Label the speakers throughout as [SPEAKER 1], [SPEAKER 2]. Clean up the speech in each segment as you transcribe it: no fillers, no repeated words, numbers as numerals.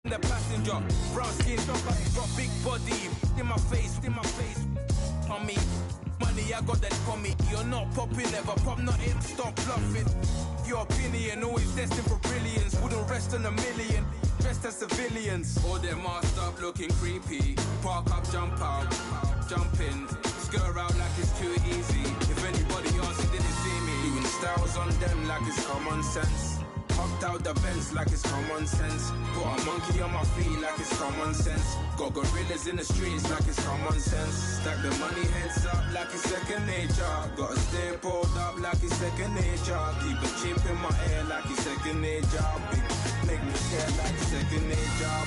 [SPEAKER 1] The passenger, brown skin, got big body, in my face, on me. Money, I got that for me. You're not popping, never pop, not in, stop bluffing. Your opinion, always destined for brilliance. Wouldn't rest on a million, dressed as civilians. All them masked up looking creepy. Park up, jump out, jump in. Skirt out like it's too easy. If anybody else didn't see me, doing styles on them like it's common sense. Hopped out the vents like it's common sense. Put a monkey on my feet like it's common sense. Got gorillas in the streets like it's common sense. Stack the money heads up like it's second nature. Gotta stay pulled up like it's second nature. Keep a chip in my ear like it's second nature. Big make me care like it's second nature.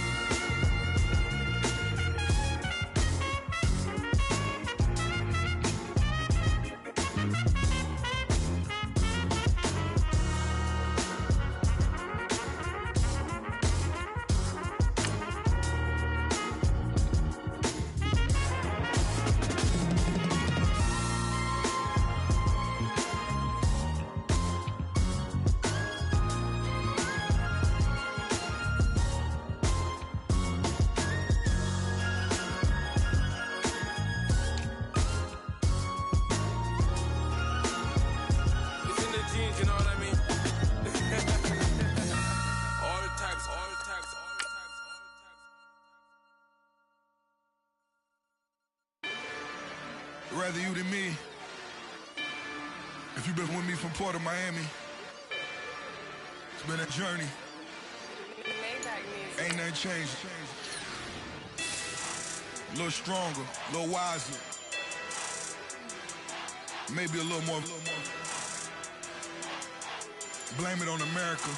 [SPEAKER 2] Rather you than me. If you've been with me from Port of Miami, it's been a journey. Ain't nothing changed. A little stronger, a little wiser. Maybe a little more. Blame it on America.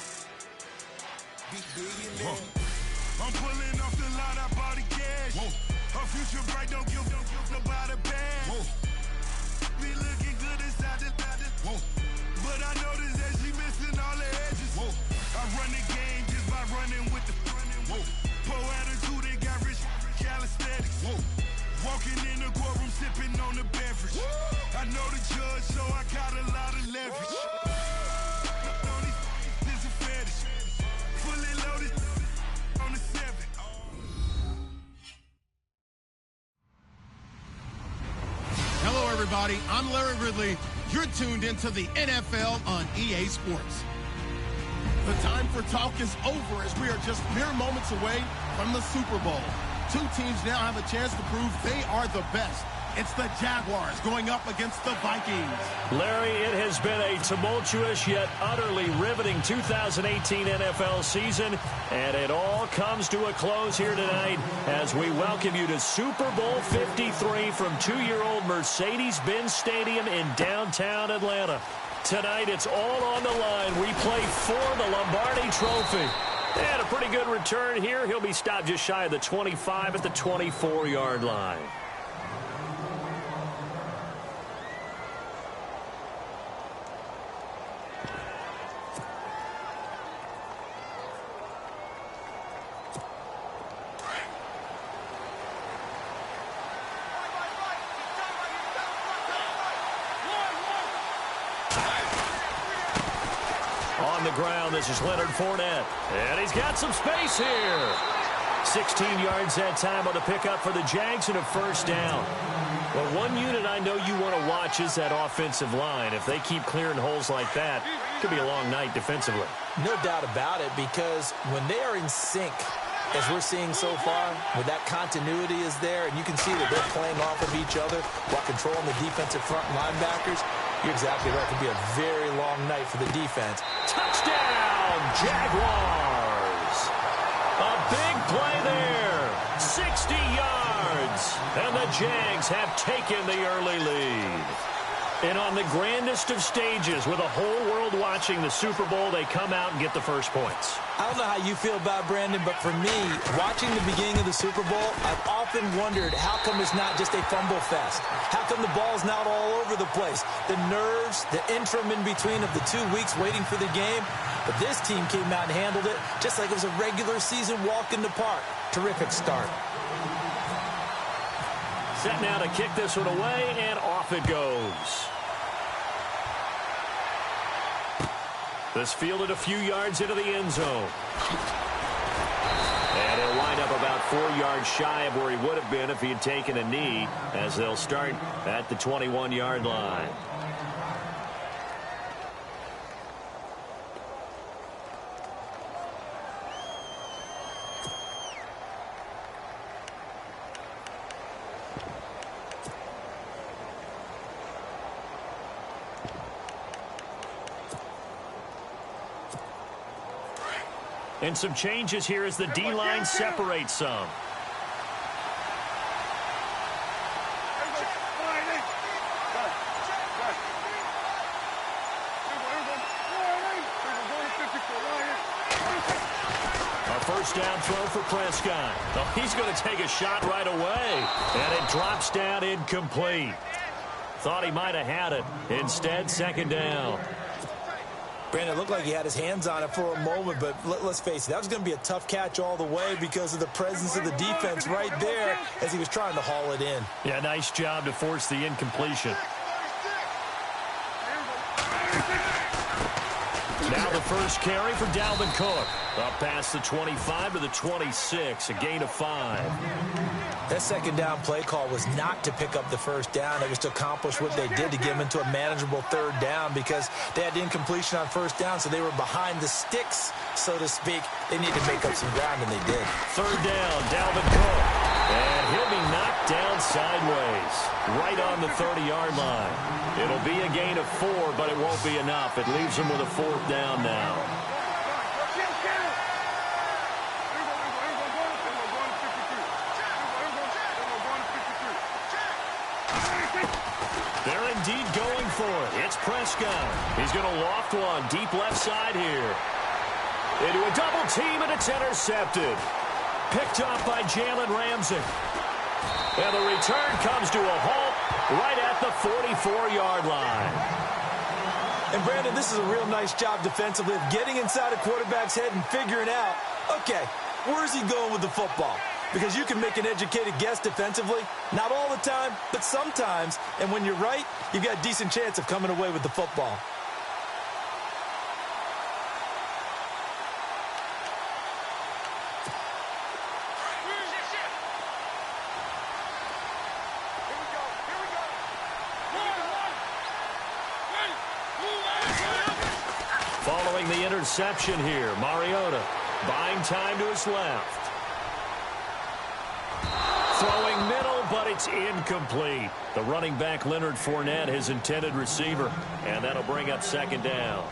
[SPEAKER 2] I'm pulling off the line, I bought the cash. Whoa. Her future bright, don't give about a bag. Whoa. Be looking good inside the whoa. But I noticed that she missing all the edges. Whoa. I run the game just by running with the whoa. Poor attitude, they got rich calisthenics. Whoa. Walking in the courtroom, sipping on the beverage. Whoa. I know the judge, so I got a lot of leverage. This is a fetish. Fully loaded on the 7.
[SPEAKER 3] Hello, everybody. I'm Larry Ridley. You're tuned into the NFL on EA Sports. The time for talk is over as we are just mere moments away from the Super Bowl. Two teams now have a chance to prove they are the best. It's the Jaguars going up against the Vikings.
[SPEAKER 4] Larry, it has been a tumultuous yet utterly riveting 2018 NFL season, and it all comes to a close here tonight as we welcome you to Super Bowl 53 from 2-year-old Mercedes-Benz Stadium in downtown Atlanta. Tonight, it's all on the line. We play for the Lombardi Trophy. And a pretty good return here. He'll be stopped just shy of the 25 at the 24-yard line. On the ground, this is Leonard Fournette. And he's got some space here. 16 yards that time on the pickup for the Jags and a first down. Well, one unit I know you want to watch is that offensive line. If they keep clearing holes like that, it could be a long night defensively.
[SPEAKER 5] No doubt about it, because when they are in sync, as we're seeing so far, where that continuity is there, and you can see that they're playing off of each other while controlling the defensive front linebackers, you're exactly right. It could be a very long night for the defense.
[SPEAKER 4] Touchdown, Jaguars! A big play there. 60 yards. And the Jags have taken the early lead. And on the grandest of stages, with the whole world watching the Super Bowl, they come out and get the first points.
[SPEAKER 5] I don't know how you feel about Brandon, but for me, watching the beginning of the Super Bowl, I've often wondered how come it's not just a fumble fest? How come the ball's not all over the place? The nerves, the interim in between of the 2 weeks waiting for the game. But this team came out and handled it just like it was a regular season walk in the park. Terrific start.
[SPEAKER 4] Set now to kick this one away, and off it goes. This fielded a few yards into the end zone. And he'll wind up about 4 yards shy of where he would have been if he had taken a knee, as they'll start at the 21-yard line. And some changes here as the D-line separates some. A first down throw for Prescott. Oh, he's going to take a shot right away. And it drops down incomplete. Thought he might have had it. Instead, second down.
[SPEAKER 5] Brandon, it looked like he had his hands on it for a moment, but let's face it, that was going to be a tough catch all the way because of the presence of the defense right there as he was trying to haul it in.
[SPEAKER 4] Yeah, nice job to force the incompletion. Now the first carry for Dalvin Cook. Up past the 25 to the 26, a gain of 5.
[SPEAKER 5] That second down play call was not to pick up the first down. It was to accomplish what they did to get them into a manageable third down because they had incompletion on first down, so they were behind the sticks, so to speak. They needed to make up some ground, and they did.
[SPEAKER 4] Third down, Dalvin Cook. And he'll be knocked down sideways, right on the 30-yard line. It'll be a gain of 4, but it won't be enough. It leaves them with a fourth down now. They're indeed going for it. It's Prescott. He's going to loft one deep left side here. Into a double team, and it's intercepted. Picked off by Jalen Ramsey. And the return comes to a halt right at the 44-yard line.
[SPEAKER 5] And, Brandon, this is a real nice job defensively of getting inside a quarterback's head and figuring out, okay, where's he going with the football? Because you can make an educated guess defensively. Not all the time, but sometimes. And when you're right, you've got a decent chance of coming away with the football.
[SPEAKER 4] Following the interception here, Mariota buying time to his left. Throwing middle, but it's incomplete. The running back, Leonard Fournette, his intended receiver, and that'll bring up second down.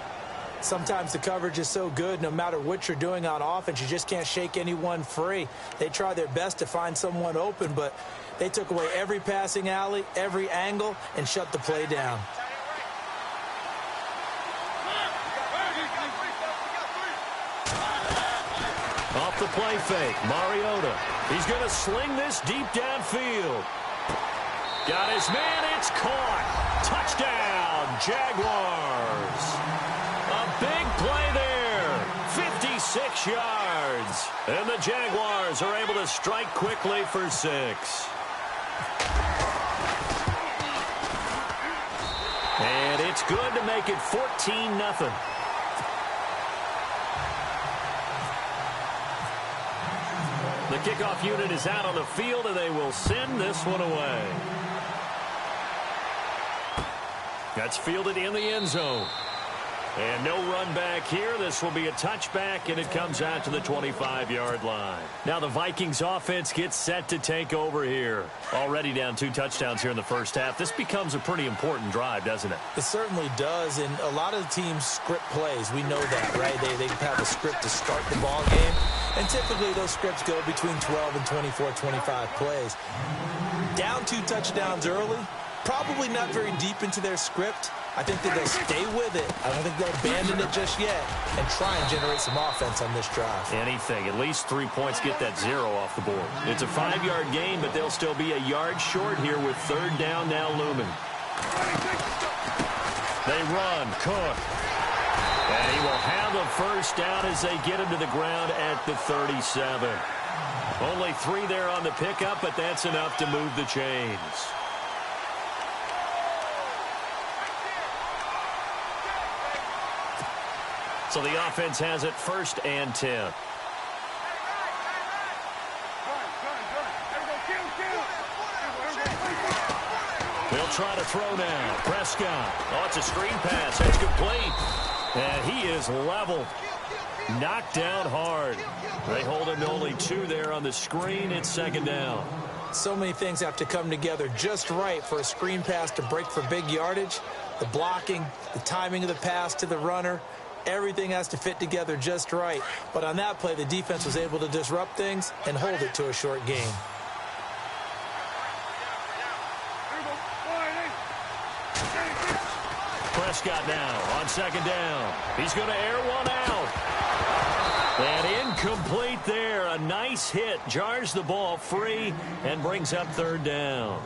[SPEAKER 5] Sometimes the coverage is so good, no matter what you're doing on offense, you just can't shake anyone free. They try their best to find someone open, but they took away every passing alley, every angle, and shut the play down.
[SPEAKER 4] Off the play fake, Mariota. He's going to sling this deep downfield. Got his man, it's caught. Touchdown, Jaguars. A big play there, 56 yards. And the Jaguars are able to strike quickly for 6. And it's good to make it 14-0. The kickoff unit is out on the field, and they will send this one away. That's fielded in the end zone. And no run back here. This will be a touchback, and it comes out to the 25-yard line. Now the Vikings offense gets set to take over here. Already down 2 touchdowns here in the first half. This becomes a pretty important drive, doesn't it?
[SPEAKER 5] It certainly does, and a lot of the teams script plays. We know that, right? They have a script to start the ball game, and typically those scripts go between 12 and 24, 25 plays. Down 2 touchdowns early, probably not very deep into their script. I think that they'll stay with it. I don't think they'll abandon it just yet and try and generate some offense on this drive.
[SPEAKER 4] Anything. At least 3 points, get that 0 off the board. It's a 5-yard gain, but they'll still be a yard short here with third down now looming. They run. Cook. And he will have the first down as they get him to the ground at the 37. Only 3 there on the pickup, but that's enough to move the chains. So the offense has it 1st and 10. try to throw now. Prescott. Oh, it's a screen pass. It's complete. And he is leveled. Knocked down hard. They hold him to only 2 there on the screen. It's second down.
[SPEAKER 5] So many things have to come together just right for a screen pass to break for big yardage. The blocking, the timing of the pass to the runner, everything has to fit together just right. But on that play, the defense was able to disrupt things and hold it to a short gain.
[SPEAKER 4] Prescott now on second down. He's going to air one out. And incomplete there. A nice hit. Jars the ball free and brings up third down.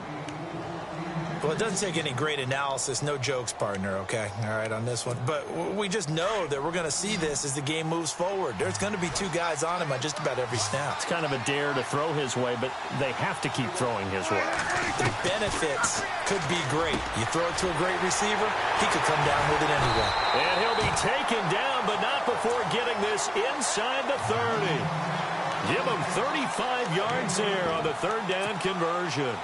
[SPEAKER 5] Well, it doesn't take any great analysis. No jokes, partner, okay? All right, on this one. But we just know that we're going to see this as the game moves forward. There's going to be 2 guys on him on just about every snap.
[SPEAKER 4] It's kind of a dare to throw his way, but they have to keep throwing his way.
[SPEAKER 5] The benefits could be great. You throw it to a great receiver, he could come down with it anyway.
[SPEAKER 4] And he'll be taken down, but not before getting this inside the 30. Give him 35 yards there on the third down conversion.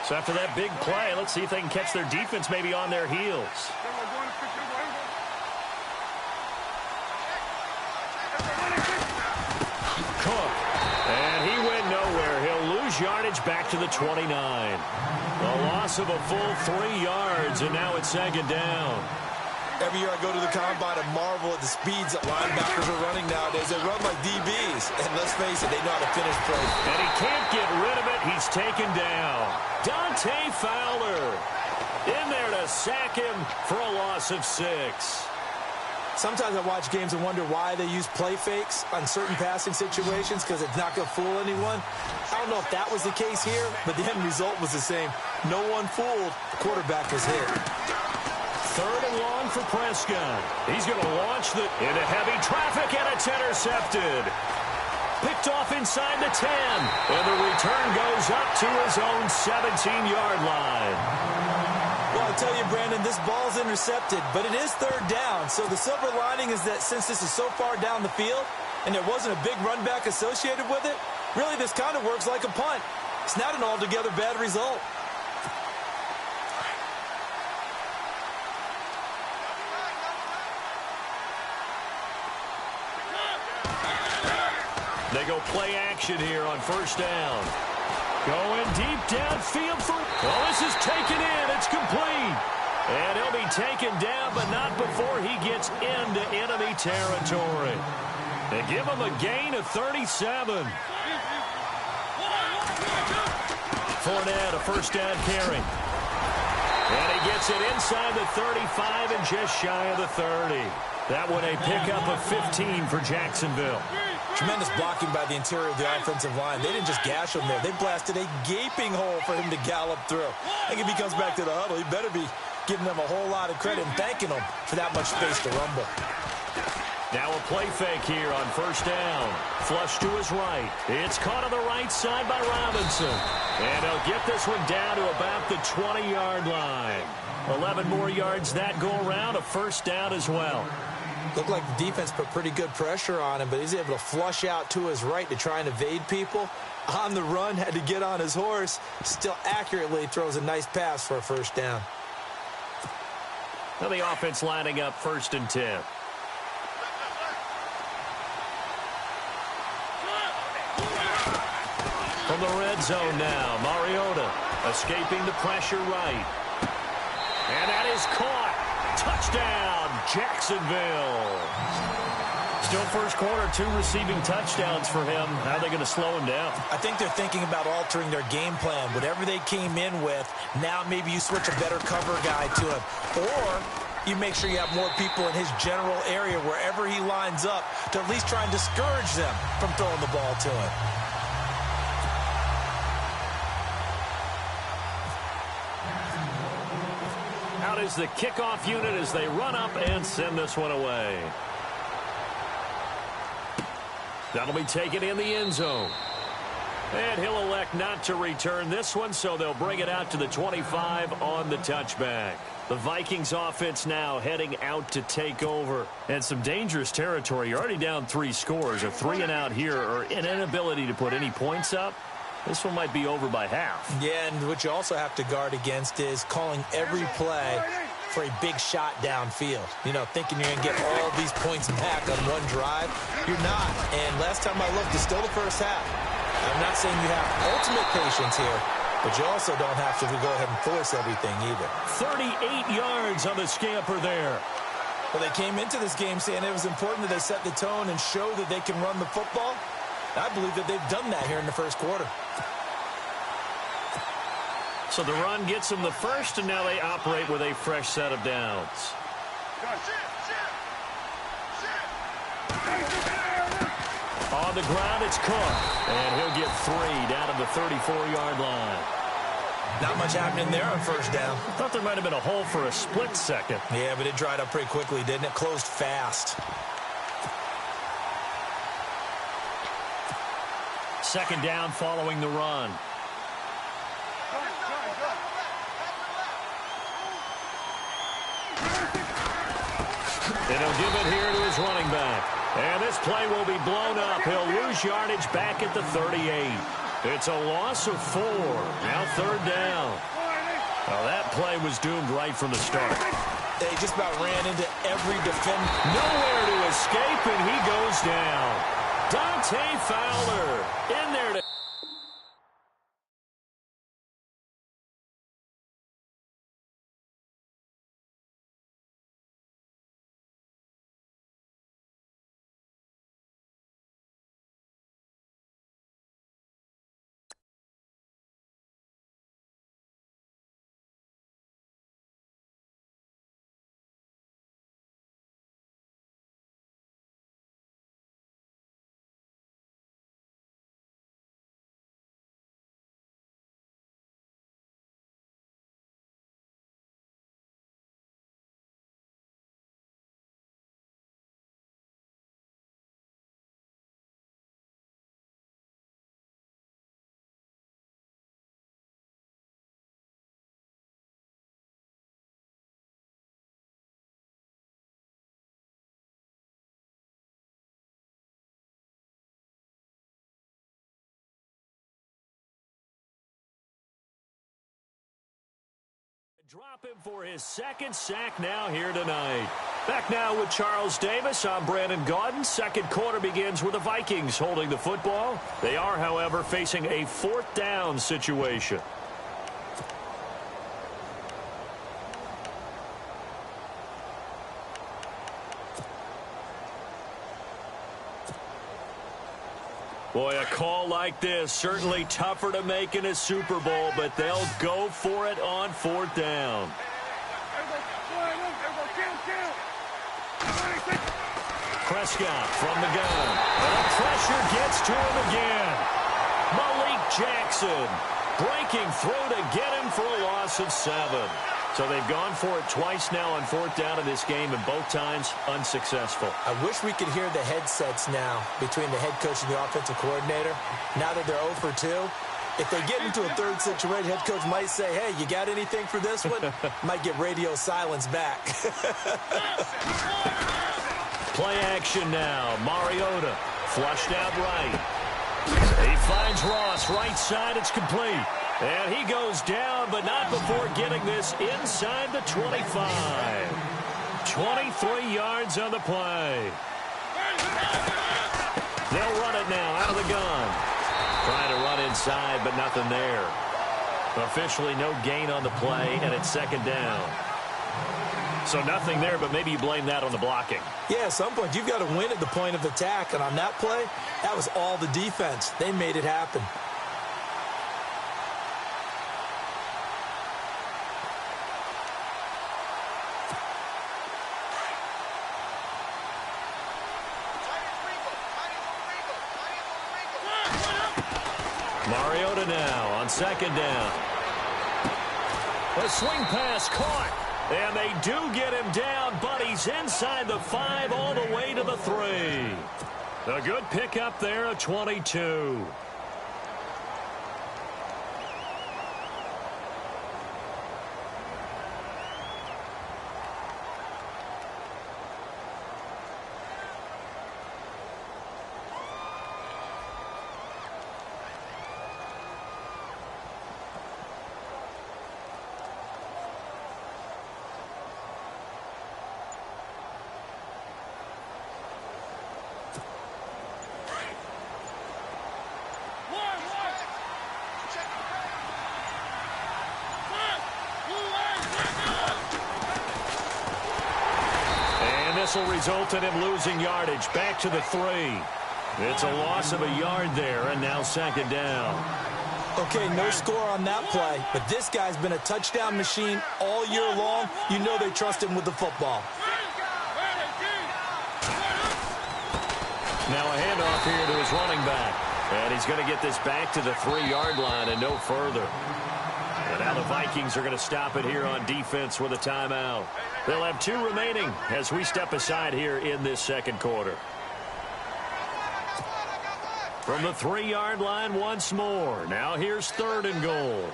[SPEAKER 4] So after that big play, let's see if they can catch their defense maybe on their heels. Cook. And he went nowhere. He'll lose yardage back to the 29. A loss of a full 3 yards, and now it's second down.
[SPEAKER 5] Every year I go to the combine and marvel at the speeds that linebackers are running nowadays. They run like DBs, and let's face it, they know how to finish plays.
[SPEAKER 4] And he can't get rid of it. He's taken down. Dante Fowler in there to sack him for a loss of 6.
[SPEAKER 5] Sometimes I watch games and wonder why they use play fakes on certain passing situations because it's not going to fool anyone. I don't know if that was the case here, but the end result was the same. No one fooled. The quarterback was hit.
[SPEAKER 4] Third and long for Prescott. He's going to launch into heavy traffic, and it's intercepted. Picked off inside the 10. And the return goes up to his own 17-yard line.
[SPEAKER 5] Well, I tell you, Brandon, this ball's intercepted, but it is third down. So the silver lining is that since this is so far down the field and there wasn't a big run back associated with it, really this kind of works like a punt. It's not an altogether bad result.
[SPEAKER 4] They go play action here on first down. Going deep downfield for... Well, this is taken in. It's complete. And he'll be taken down, but not before he gets into enemy territory. They give him a gain of 37. Fournette, a first down carry. And he gets it inside the 35 and just shy of the 30. That one a pickup of 15 for Jacksonville.
[SPEAKER 5] Tremendous blocking by the interior of the offensive line. They didn't just gash him there. They blasted a gaping hole for him to gallop through. I think if he comes back to the huddle, he better be giving them a whole lot of credit and thanking them for that much space to rumble.
[SPEAKER 4] Now a play fake here on first down. Flush to his right. It's caught on the right side by Robinson. And he'll get this one down to about the 20-yard line. 11 more yards that go around, a first down as well.
[SPEAKER 5] Looked like the defense put pretty good pressure on him, but he's able to flush out to his right to try and evade people. On the run, had to get on his horse. Still accurately throws a nice pass for a first down.
[SPEAKER 4] Now the offense lining up first and 10. From the red zone now, Mariota escaping the pressure right. And that is caught. Touchdown, Jacksonville. Still first quarter, 2 receiving touchdowns for him. How are they going to slow him down?
[SPEAKER 5] I think they're thinking about altering their game plan. Whatever they came in with, now maybe you switch a better cover guy to him. Or you make sure you have more people in his general area wherever he lines up to at least try and discourage them from throwing the ball to him.
[SPEAKER 4] Out is the kickoff unit as they run up and send this one away. That'll be taken in the end zone. And he'll elect not to return this one, so they'll bring it out to the 25 on the touchback. The Vikings offense now heading out to take over. And some dangerous territory. You're already down 3 scores. A 3 and out here, or an inability to put any points up. This one might be over by half.
[SPEAKER 5] Yeah, and what you also have to guard against is calling every play for a big shot downfield. You know, thinking you're going to get all these points back on one drive. You're not. And last time I looked, it's still the first half. I'm not saying you have ultimate patience here, but you also don't have to go ahead and force everything either.
[SPEAKER 4] 38 yards on the scamper there.
[SPEAKER 5] Well, they came into this game saying it was important that they set the tone and show that they can run the football. I believe that they've done that here in the first quarter.
[SPEAKER 4] So the run gets them the first, and now they operate with a fresh set of downs. On the ground, it's Cook. And he'll get 3 down to the 34-yard line.
[SPEAKER 5] Not much happening there on first down.
[SPEAKER 4] Thought there might have been a hole for a split second.
[SPEAKER 5] Yeah, but it dried up pretty quickly, didn't it? Closed fast.
[SPEAKER 4] Second down following the run. And he'll give it here to his running back. And this play will be blown up. He'll lose yardage back at the 38. It's a loss of 4. Now third down. Well, that play was doomed right from the start.
[SPEAKER 5] They just about ran into every defender.
[SPEAKER 4] Nowhere to escape, and he goes down. Dante Fowler in there to... Drop him for his second sack now here tonight. Back now with Charles Davis. I'm Brandon Gaudin. Second quarter begins with the Vikings holding the football. They are, however, facing a 4th down situation. Boy, a call like this, certainly tougher to make in a Super Bowl, but they'll go for it on 4th down. Prescott from the gun. And the pressure gets to him again. Malik Jackson breaking through to get him for a loss of 7. So they've gone for it twice now on 4th down in this game, and both times unsuccessful.
[SPEAKER 5] I wish we could hear the headsets now between the head coach and the offensive coordinator. Now that they're 0 for 2, if they get into a third situation, head coach might say, hey, you got anything for this one? Might get radio silence back.
[SPEAKER 4] Play action now. Mariota flushed out right. He finds Ross right side. It's complete. And he goes down, but not before getting this inside the 25. 23 yards on the play. They'll run it now out of the gun. Trying to run inside, but nothing there. Officially no gain on the play, and it's second down. So nothing there, but maybe you blame that on the blocking.
[SPEAKER 5] Yeah, at some point, you've got to win at the point of attack. And on that play, that was all the defense. They made it happen.
[SPEAKER 4] Mariota now on second down. A swing pass caught. And they do get him down, but he's inside the 5 all the way to the 3. A good pickup there, a 22. whistle resulted in losing yardage. Back to the 3. It's a loss of a yard there, and now second down.
[SPEAKER 5] Okay, no score on that play, but this guy's been a touchdown machine all year long. You know they trust him with the football.
[SPEAKER 4] Now a handoff here to his running back. And he's going to get this back to the 3-yard line and no further. And now the Vikings are going to stop it here on defense with a timeout. They'll have 2 remaining as we step aside here in this second quarter. From the 3-yard line once more. Now here's 3rd and goal.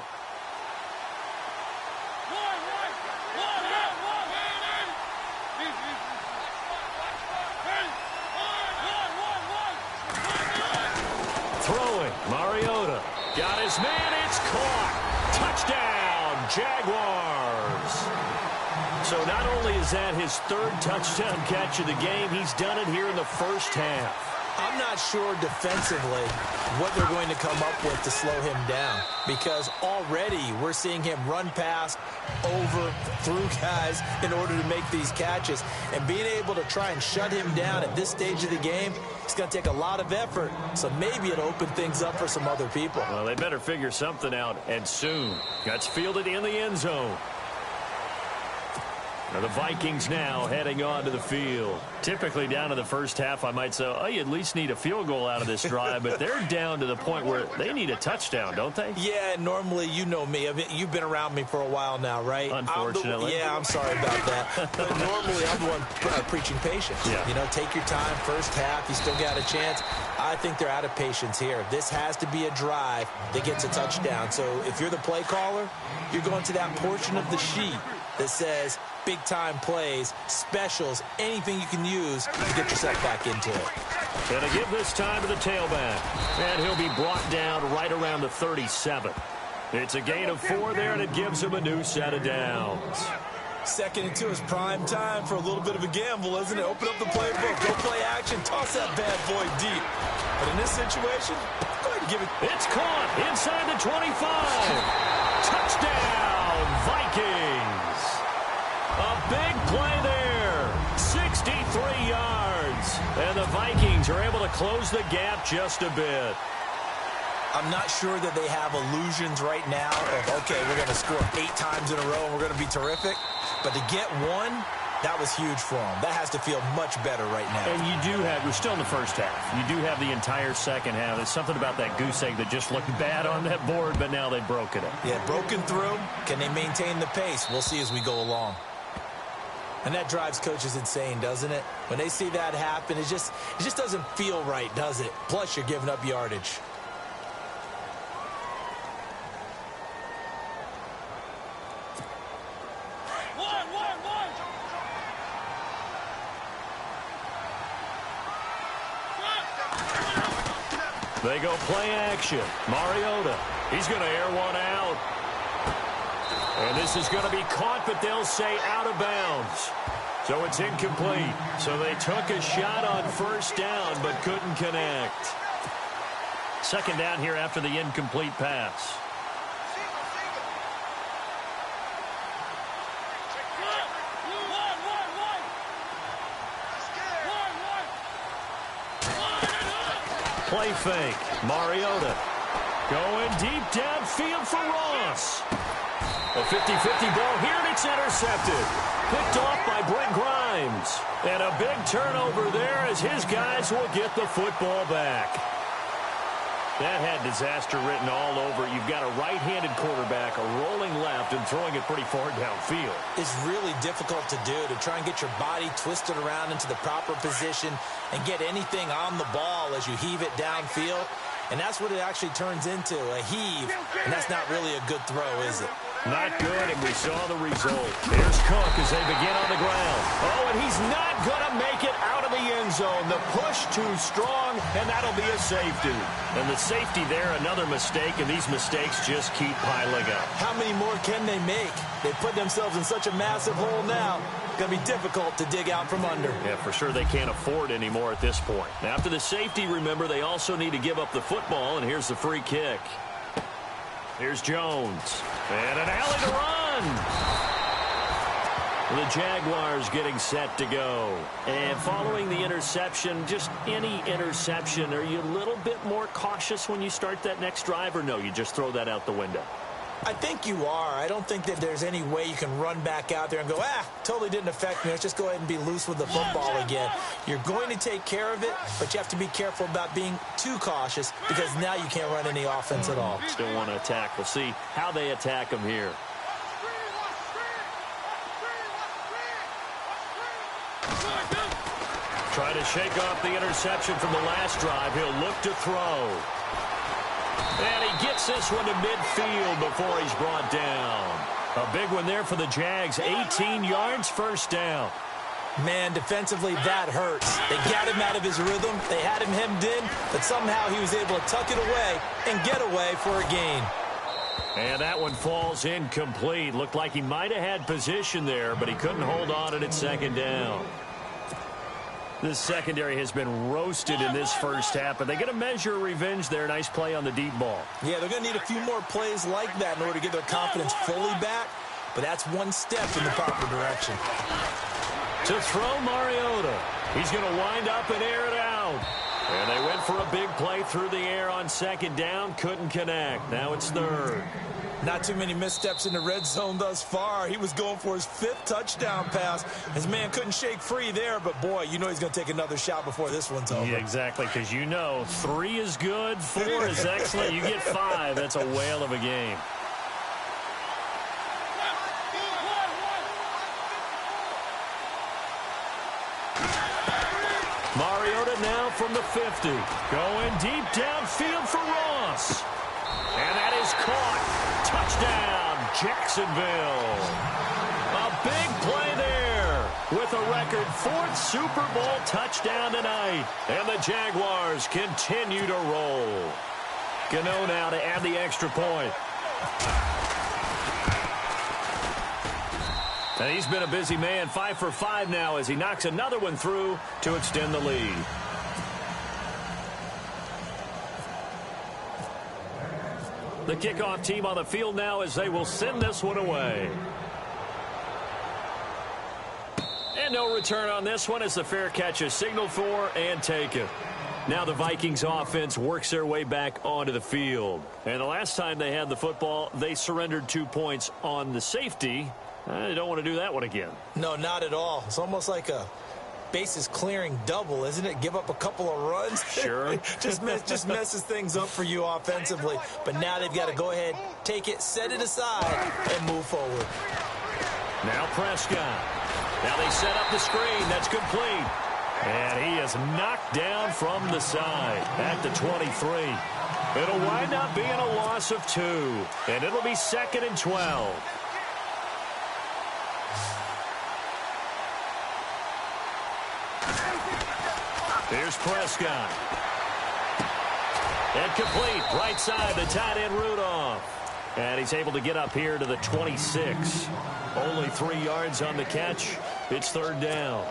[SPEAKER 4] Throwing, Mariota. Got his man, it's caught. Touchdown, Jaguars. So not only is that his 3rd touchdown catch of the game, he's done it here in the first half.
[SPEAKER 5] I'm not sure defensively what they're going to come up with to slow him down, because already we're seeing him run past, over, through guys in order to make these catches. And being able to try and shut him down at this stage of the game, it's going to take a lot of effort. So maybe it'll open things up for some other people.
[SPEAKER 4] Well, they better figure something out, and soon. Gets fielded in the end zone. Now the Vikings now heading onto the field. Typically down to the first half, I might say, oh, you at least need a field goal out of this drive, but they're down to the point where they need a touchdown, don't they?
[SPEAKER 5] Yeah, normally, you know me. You've been around me for a while now, right?
[SPEAKER 4] Unfortunately.
[SPEAKER 5] I'm sorry about that. But normally, I'm the one preaching patience.
[SPEAKER 4] Yeah.
[SPEAKER 5] You know, take your time, first half, you still got a chance. I think they're out of patience here. This has to be a drive that gets a touchdown. So if you're the play caller, you're going to that portion of the sheet that says big-time plays, specials, anything you can use to get yourself back into it.
[SPEAKER 4] Going to give this time to the tailback. And he'll be brought down right around the 37. It's a gain of 4 there, and it gives him a new set of downs.
[SPEAKER 5] 2nd and 2 is prime time for a little bit of a gamble, isn't it? Open up the playbook, go play action, toss that bad boy deep. But in this situation, go ahead and give it.
[SPEAKER 4] It's caught inside the 25. Touchdown, Vikings. A big play there. 63 yards. And the Vikings are able to close the gap just a bit.
[SPEAKER 5] I'm not sure that they have illusions right now of, okay, we're going to score 8 times in a row and we're going to be terrific. But to get 1, that was huge for them. That has to feel much better right now.
[SPEAKER 4] And you do have, we're still in the first half. You do have the entire second half. There's something about that goose egg that just looked bad on that board, but now they've broken it.
[SPEAKER 5] Yeah, broken through. Can they maintain the pace? We'll see as we go along. And that drives coaches insane, doesn't it? When they see that happen, it just doesn't feel right, does it? Plus, you're giving up yardage.
[SPEAKER 4] They go play action. Mariota. He's going to air one out. And this is going to be caught, but they'll say out of bounds. So it's incomplete. So they took a shot on first down, but couldn't connect. Second down here after the incomplete pass. Play fake. Mariota going deep downfield for Ross. A 50-50 ball here, and it's intercepted. Picked off by Brent Grimes. And a big turnover there as his guys will get the football back. That had disaster written all over. You've got a right-handed quarterback, a rolling left, and throwing it pretty far downfield.
[SPEAKER 5] It's really difficult to do, to try and get your body twisted around into the proper position and get anything on the ball as you heave it downfield. And that's what it actually turns into, a heave. And that's not really a good throw, is it?
[SPEAKER 4] Not good, and we saw the result. There's Cook as they begin on the ground. Oh, and he's not going to make it out of the end zone. The push too strong, and that'll be a safety. And the safety there, another mistake, and these mistakes just keep piling up.
[SPEAKER 5] How many more can they make? They put themselves in such a massive hole now. It's going to be difficult to dig out from under.
[SPEAKER 4] Yeah, for sure they can't afford anymore at this point. Now, after the safety, remember, they also need to give up the football, and here's the free kick. Here's Jones. And an alley to run. The Jaguars getting set to go. And following the interception, just any interception, are you a little bit more cautious when you start that next drive, or no, you just throw that out the window?
[SPEAKER 5] I think you are. I don't think that there's any way you can run back out there and go, totally didn't affect me. Let's just go ahead and be loose with the football again. You're going to take care of it, but you have to be careful about being too cautious because now you can't run any offense at all.
[SPEAKER 4] Still want to attack. We'll see how they attack them here. Try to shake off the interception from the last drive. He'll look to throw. And he gets this one to midfield before he's brought down. A big one there for the Jags. 18 yards, first down.
[SPEAKER 5] Man, defensively, that hurts. They got him out of his rhythm. They had him hemmed in, but somehow he was able to tuck it away and get away for a gain.
[SPEAKER 4] And that one falls incomplete. Looked like he might have had position there, but he couldn't hold on at second down. This secondary has been roasted in this first half, but they get a measure of revenge there. Nice play on the deep ball.
[SPEAKER 5] Yeah, they're going to need a few more plays like that in order to get their confidence fully back, but that's one step in the proper direction.
[SPEAKER 4] To throw Mariota. He's going to wind up and air it out. And they went for a big play through the air on second down. Couldn't connect. Now it's third.
[SPEAKER 5] Not too many missteps in the red zone thus far. He was going for his 5th touchdown pass. His man couldn't shake free there, but boy, you know he's going to take another shot before this one's over.
[SPEAKER 4] Yeah, exactly, because you know 3 is good, 4 is excellent. You get 5, that's a whale of a game. Mariota now from the 50. Going deep downfield for Ross. And that is caught. Touchdown, Jacksonville. A big play there with a record 4th Super Bowl touchdown tonight. And the Jaguars continue to roll. Gano now to add the extra point. And he's been a busy man, 5 for 5 now as he knocks another one through to extend the lead. The kickoff team on the field now as they will send this one away. And no return on this one as the fair catch is signaled for and taken. Now the Vikings offense works their way back onto the field. And the last time they had the football, they surrendered 2 points on the safety. They don't want to do that one again.
[SPEAKER 5] No, not at all. It's almost like a bases clearing double, isn't it? Give up a couple of runs.
[SPEAKER 4] Sure.
[SPEAKER 5] just messes things up for you offensively. But now they've got to go ahead, take it, set it aside, and move forward.
[SPEAKER 4] Now Prescott. Now they set up the screen. That's complete. And he is knocked down from the side at the 23. It'll wind up being a loss of 2. And it'll be 2nd and 12. Here's Prescott. And complete. Right side, the tight end Rudolph. And he's able to get up here to the 26. Only 3 yards on the catch. It's 3rd down.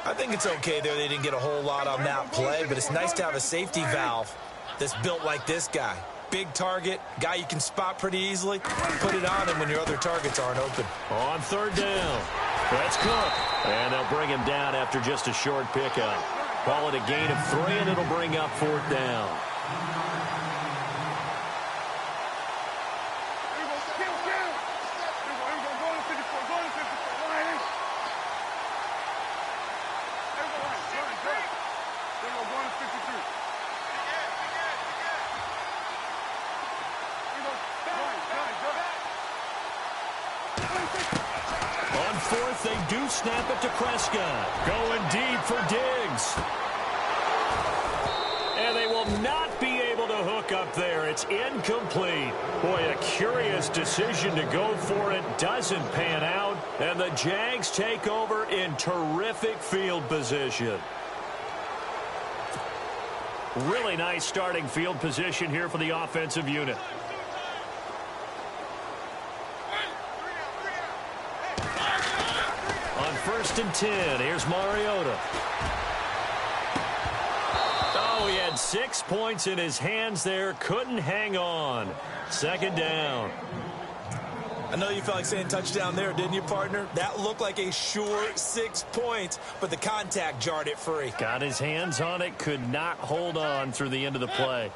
[SPEAKER 5] I think it's okay there. They didn't get a whole lot on that play, but it's nice to have a safety valve that's built like this guy. Big target, guy you can spot pretty easily. Put it on him when your other targets aren't open.
[SPEAKER 4] On 3rd down. That's Cook. And they'll bring him down after just a short pickup. Call it a gain of 3, and it'll bring up 4th down. On 4th, they do snap it to Prescott. Going deep for Diggs. And they will not be able to hook up there. It's incomplete. Boy, a curious decision to go for it. Doesn't pan out. And the Jags take over in terrific field position. Really nice starting field position here for the offensive unit. On 1st and 10, here's Mariota. Oh, he had 6 points in his hands there. Couldn't hang on. 2nd down.
[SPEAKER 5] I know you felt like saying touchdown there, didn't you, partner? That looked like a sure 6 points, but the contact jarred it free.
[SPEAKER 4] Got his hands on it, could not hold on through the end of the play.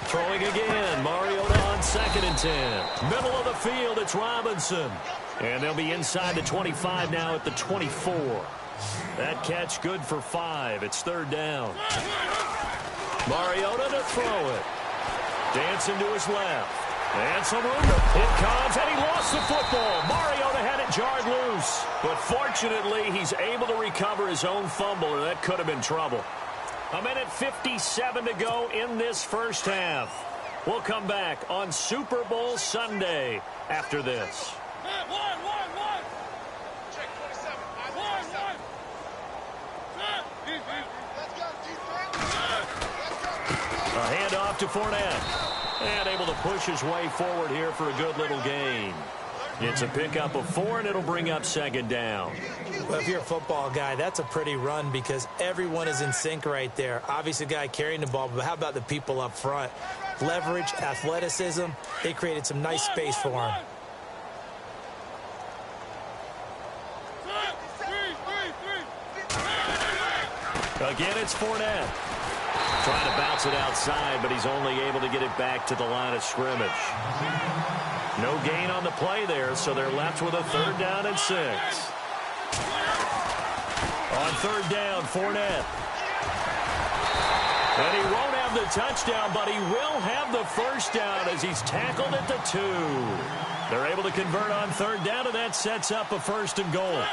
[SPEAKER 4] Throwing again, Mariota on 2nd and 10. Middle of the field, it's Robinson. And they'll be inside the 25 now at the 24. That catch good for 5. It's 3rd down. Mariota to throw it. Dancing to his left. And some room. It comes, and he lost the football. Mariota had it jarred loose. But fortunately, he's able to recover his own fumble, or that could have been trouble. 1:57 to go in this first half. We'll come back on Super Bowl Sunday after this. A handoff to Fournette. And able to push his way forward here for a good little gain. It's a pickup of 4, and it'll bring up 2nd down.
[SPEAKER 5] Well, if you're a football guy, that's a pretty run because everyone is in sync right there. Obviously, the guy carrying the ball, but how about the people up front? Leverage, athleticism, they created some nice space for him.
[SPEAKER 4] Again, it's Fournette. Trying to bounce it outside, but he's only able to get it back to the line of scrimmage. No gain on the play there, so they're left with a 3rd down and 6. On 3rd down, Fournette. And he won't have the touchdown, but he will have the 1st down as he's tackled at the 2. They're able to convert on 3rd down, and that sets up a 1st and goal.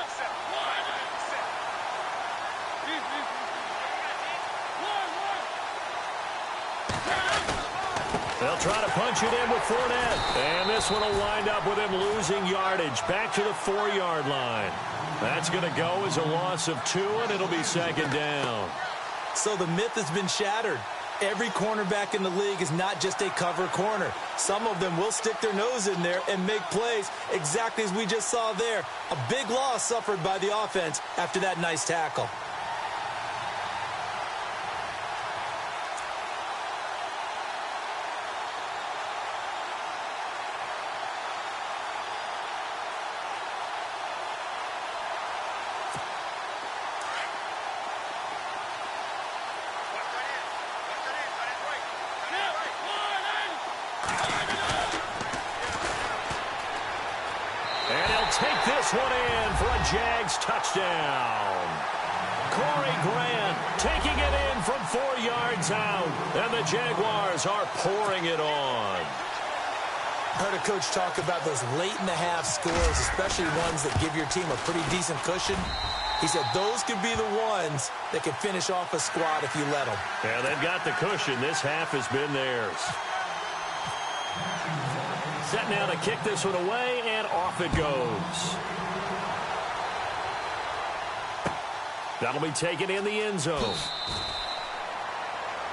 [SPEAKER 4] They'll try to punch it in with Fournette. And this one will wind up with him losing yardage back to the 4-yard line. That's going to go as a loss of 2, and it'll be 2nd down.
[SPEAKER 5] So the myth has been shattered. Every cornerback in the league is not just a cover corner. Some of them will stick their nose in there and make plays exactly as we just saw there. A big loss suffered by the offense after that nice tackle.
[SPEAKER 4] Take this one in for a Jags touchdown. Corey Grant taking it in from 4 yards out. And the Jaguars are pouring it on.
[SPEAKER 5] Heard a coach talk about those late-in-the-half scores, especially ones that give your team a pretty decent cushion. He said those could be the ones that could finish off a squad if you let them.
[SPEAKER 4] Yeah, they've got the cushion. This half has been theirs. Set now to kick this one away, and off it goes. That'll be taken in the end zone.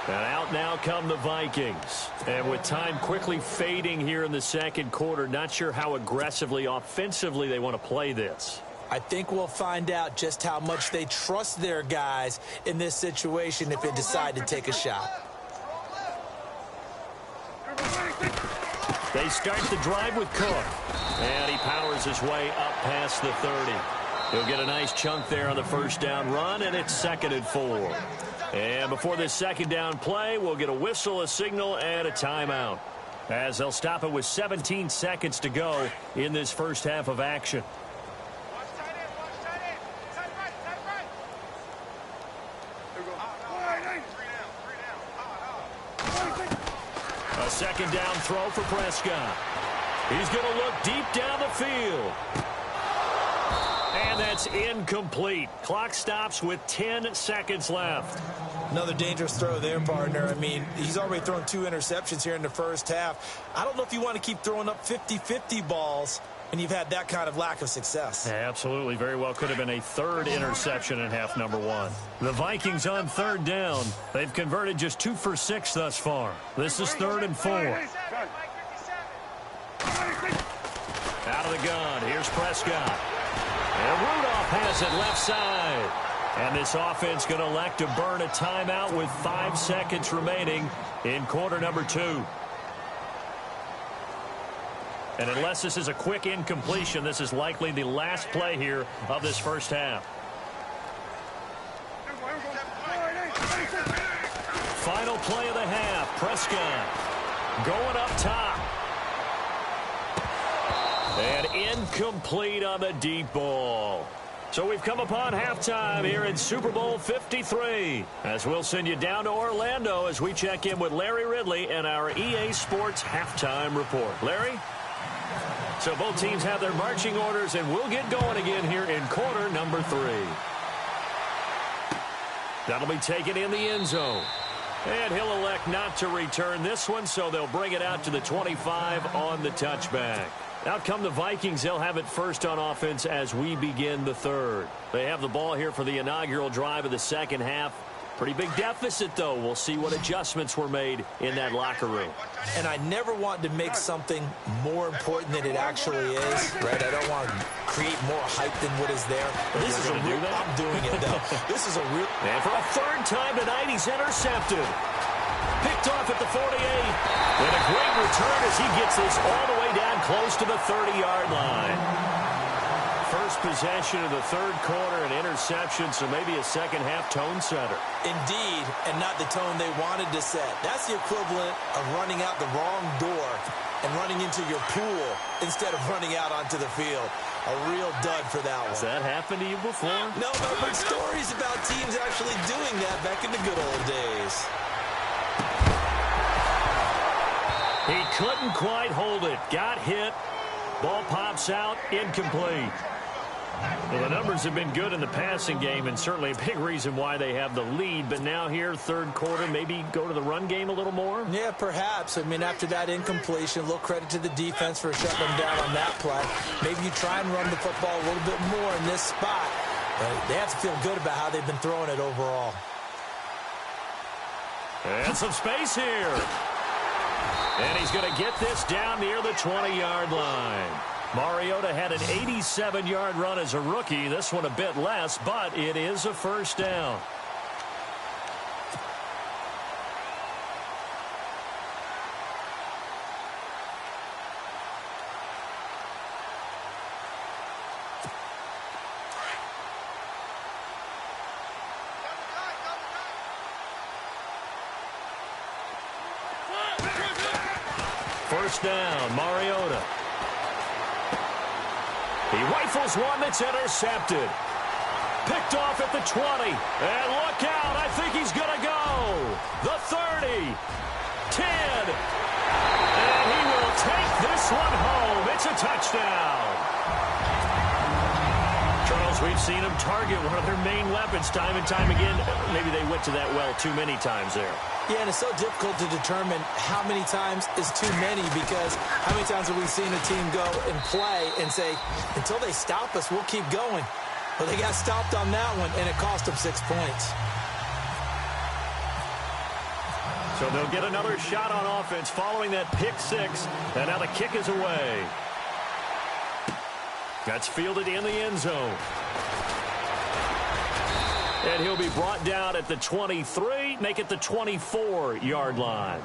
[SPEAKER 4] And out now come the Vikings. And with time quickly fading here in the 2nd quarter, not sure how aggressively, offensively they want to play this.
[SPEAKER 5] I think we'll find out just how much they trust their guys in this situation if they decide to take a shot.
[SPEAKER 4] They start the drive with Cook. And he powers his way up past the 30. He'll get a nice chunk there on the 1st down run, and it's 2nd and 4. And before this 2nd down play, we'll get a whistle, a signal, and a timeout, as they'll stop it with 17 seconds to go in this first half of action. A 2nd down throw for Prescott. He's going to look deep down the field. And that's incomplete. Clock stops with 10 seconds left.
[SPEAKER 5] Another dangerous throw there, partner. I mean, he's already thrown 2 interceptions here in the first half. I don't know if you want to keep throwing up 50-50 balls and you've had that kind of lack of success.
[SPEAKER 4] Yeah, absolutely. Very well could have been a 3rd interception in half number 1. The Vikings on 3rd down. They've converted just 2 for 6 thus far. This is 3rd and 4. Out of the gun. Here's Prescott. And Rudolph has it left side. And this offense going to elect to burn a timeout with 5 seconds remaining in quarter number 2. And unless this is a quick incompletion, this is likely the last play here of this first half. Final play of the half. Prescott going up top. And incomplete on the deep ball. So we've come upon halftime here in Super Bowl 53. As we'll send you down to Orlando as we check in with Larry Ridley and our EA Sports halftime report. Larry? So both teams have their marching orders, and we'll get going again here in quarter number 3. That'll be taken in the end zone. And he'll elect not to return this one, so they'll bring it out to the 25 on the touchback. Out come the Vikings. They'll have it first on offense as we begin the third. They have the ball here for the inaugural drive of the second half. Pretty big deficit, though. We'll see what adjustments were made in that locker room.
[SPEAKER 5] And I never want to make something more important than it actually is, right? I don't want to create more hype than what is there. This is a real, I'm doing it, though. This is a real...
[SPEAKER 4] And for a third time tonight, he's intercepted. Picked off at the 48. And a great return as he gets this all the way down close to the 30-yard line. First possession of the third quarter, an interception, so maybe a second-half tone setter.
[SPEAKER 5] Indeed, and not the tone they wanted to set. That's the equivalent of running out the wrong door and running into your pool instead of running out onto the field. A real dud for that one.
[SPEAKER 4] Has that happened to you before?
[SPEAKER 5] No, but I've heard stories about teams actually doing that back in the good old days.
[SPEAKER 4] He couldn't quite hold it. Got hit. Ball pops out. Incomplete. Well, the numbers have been good in the passing game, and certainly a big reason why they have the lead. But now here, third quarter, maybe go to the run game a little more?
[SPEAKER 5] Yeah, perhaps. I mean, after that incompletion, a little credit to the defense for shutting them down on that play. Maybe you try and run the football a little bit more in this spot. But they have to feel good about how they've been throwing it overall.
[SPEAKER 4] And some space here. And he's going to get this down near the 20-yard line. Mariota had an 87-yard run as a rookie. This one a bit less, but it is a first down. First down, Mariota. He rifles one that's intercepted. Picked off at the 20. And look out, I think he's going to go. The 30. 10. And he will take this one home. It's a touchdown. Charles, we've seen him target one of their main weapons time and time again. Maybe they went to that well too many times there.
[SPEAKER 5] Yeah, and it's so difficult to determine how many times is too many, because how many times have we seen a team go and play and say, until they stop us, we'll keep going. Well, they got stopped on that one, and it cost them 6 points.
[SPEAKER 4] So they'll get another shot on offense following that pick six, and now the kick is away. That's fielded in the end zone. And he'll be brought down at the 23, make it the 24-yard line.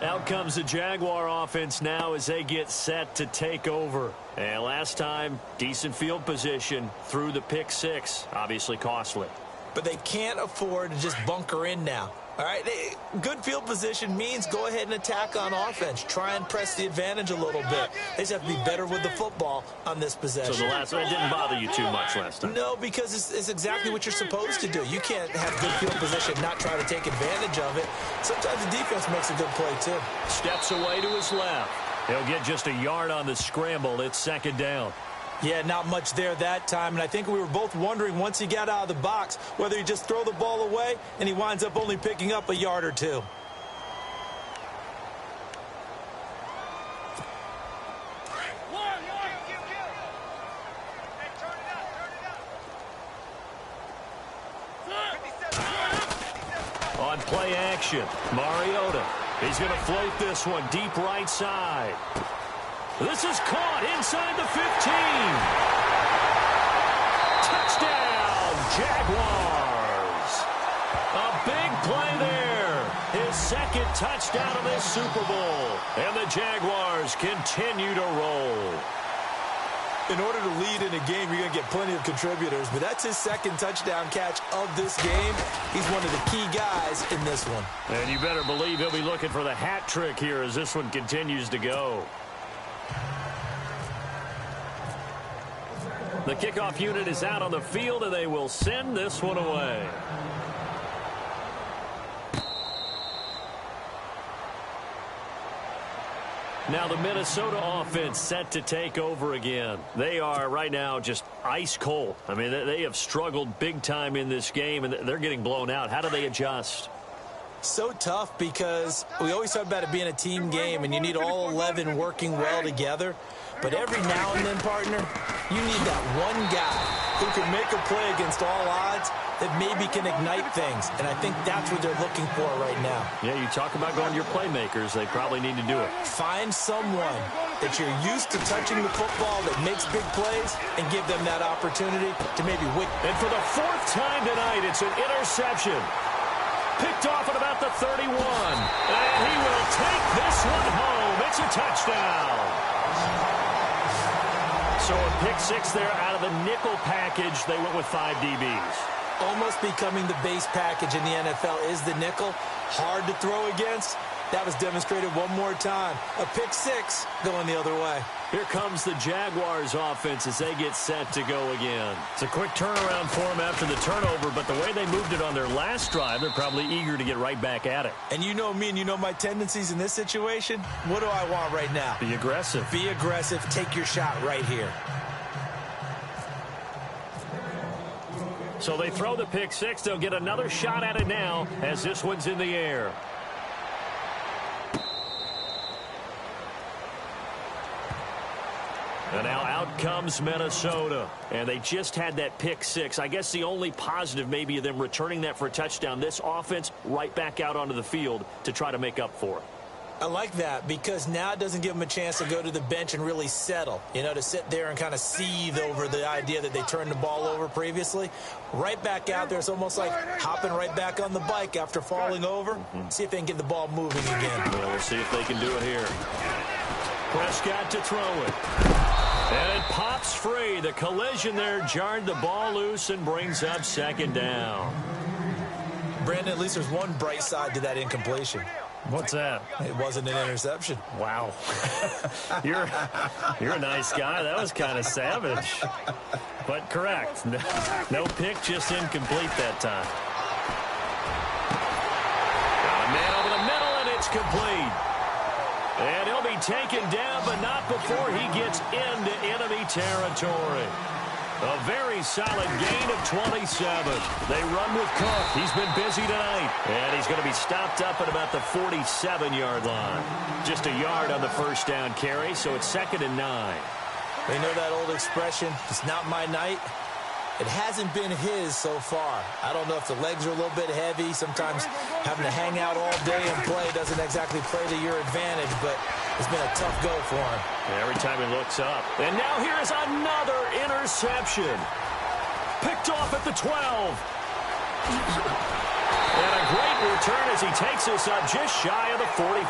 [SPEAKER 4] Out comes the Jaguar offense now as they get set to take over. And last time, decent field position through the pick six, obviously costly.
[SPEAKER 5] But they can't afford to just bunker in now. All right, good field position means go ahead and attack on offense. Try and press the advantage a little bit. They just have to be better with the football on this possession.
[SPEAKER 4] So the last one didn't bother you too much last time?
[SPEAKER 5] No, because it's exactly what you're supposed to do. You can't have good field position, not try to take advantage of it. Sometimes the defense makes a good play, too.
[SPEAKER 4] Steps away to his left. He'll get just a yard on the scramble. It's second down.
[SPEAKER 5] Yeah, not much there that time, and I think we were both wondering once he got out of the box whether he just throw the ball away and he winds up only picking up a yard or two.
[SPEAKER 4] On play action, Mariota. He's going to float this one deep right side. This is caught inside the 15. Touchdown, Jaguars. A big play there. His second touchdown of this Super Bowl. And the Jaguars continue to roll.
[SPEAKER 5] In order to lead in a game, you're going to get plenty of contributors, but that's his second touchdown catch of this game. He's one of the key guys in this one.
[SPEAKER 4] And you better believe he'll be looking for the hat trick here as this one continues to go. The kickoff unit is out on the field, and they will send this one away. Now the Minnesota offense set to take over again. They are right now just ice cold. I mean, they have struggled big time in this game, and they're getting blown out. How do they adjust?
[SPEAKER 5] So tough because we always talk about it being a team game, and you need all 11 working well together. But every now and then, partner, you need that one guy who can make a play against all odds that maybe can ignite things. And I think that's what they're looking for right now.
[SPEAKER 4] Yeah, you talk about going to your playmakers. They probably need to do it.
[SPEAKER 5] Find someone that you're used to touching the football that makes big plays and give them that opportunity to maybe win.
[SPEAKER 4] And for the fourth time tonight, it's an interception. Picked off at about the 31. And he will take this one home. It's a touchdown. So a pick six there out of the nickel package. They went with 5 DBs.
[SPEAKER 5] Almost becoming the base package in the NFL is the nickel. Hard to throw against. That was demonstrated one more time. A pick six going the other way.
[SPEAKER 4] Here comes the Jaguars offense as they get set to go again. It's a quick turnaround for them after the turnover, but the way they moved it on their last drive, they're probably eager to get right back at it.
[SPEAKER 5] And you know me and you know my tendencies in this situation. What do I want right now?
[SPEAKER 4] Be aggressive.
[SPEAKER 5] Be aggressive. Take your shot right here.
[SPEAKER 4] So they throw the pick six. They'll get another shot at it now as this one's in the air. And now out comes Minnesota. And they just had that pick six. I guess the only positive maybe of them returning that for a touchdown. This offense right back out onto the field to try to make up for it.
[SPEAKER 5] I like that because now it doesn't give them a chance to go to the bench and really settle, you know, to sit there and kind of seethe over the idea that they turned the ball over previously. Right back out there, it's almost like hopping right back on the bike after falling over. See if they can get the ball moving again.
[SPEAKER 4] Well, we'll see if they can do it here. Prescott to throw it. And it pops free. The collision there jarred the ball loose and brings up second down.
[SPEAKER 5] Brandon, at least there's one bright side to that incompletion.
[SPEAKER 4] What's that?
[SPEAKER 5] It wasn't an interception.
[SPEAKER 4] Wow. You're a nice guy. That was kind of savage. But correct. No pick, just incomplete that time. Got a man over the middle, and it's complete. And he'll be taken down, but not before he gets into enemy territory. A very solid gain of 27. They run with Cook. He's been busy tonight. And he's going to be stopped up at about the 47-yard line. Just a yard on the first down carry, so it's 2nd and 9.
[SPEAKER 5] They know that old expression, it's not my night. It hasn't been his so far. I don't know if the legs are a little bit heavy. Sometimes having to hang out all day and play doesn't exactly play to your advantage, but it's been a tough go for him.
[SPEAKER 4] Every time he looks up. And now here's another interception. Picked off at the 12. And a great return as he takes us up just shy of the 45.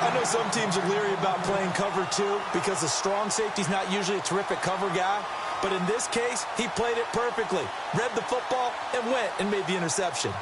[SPEAKER 5] I know some teams are leery about playing cover 2 because the strong safety's not usually a terrific cover guy. But in this case, he played it perfectly. Read the football and went and made the interception.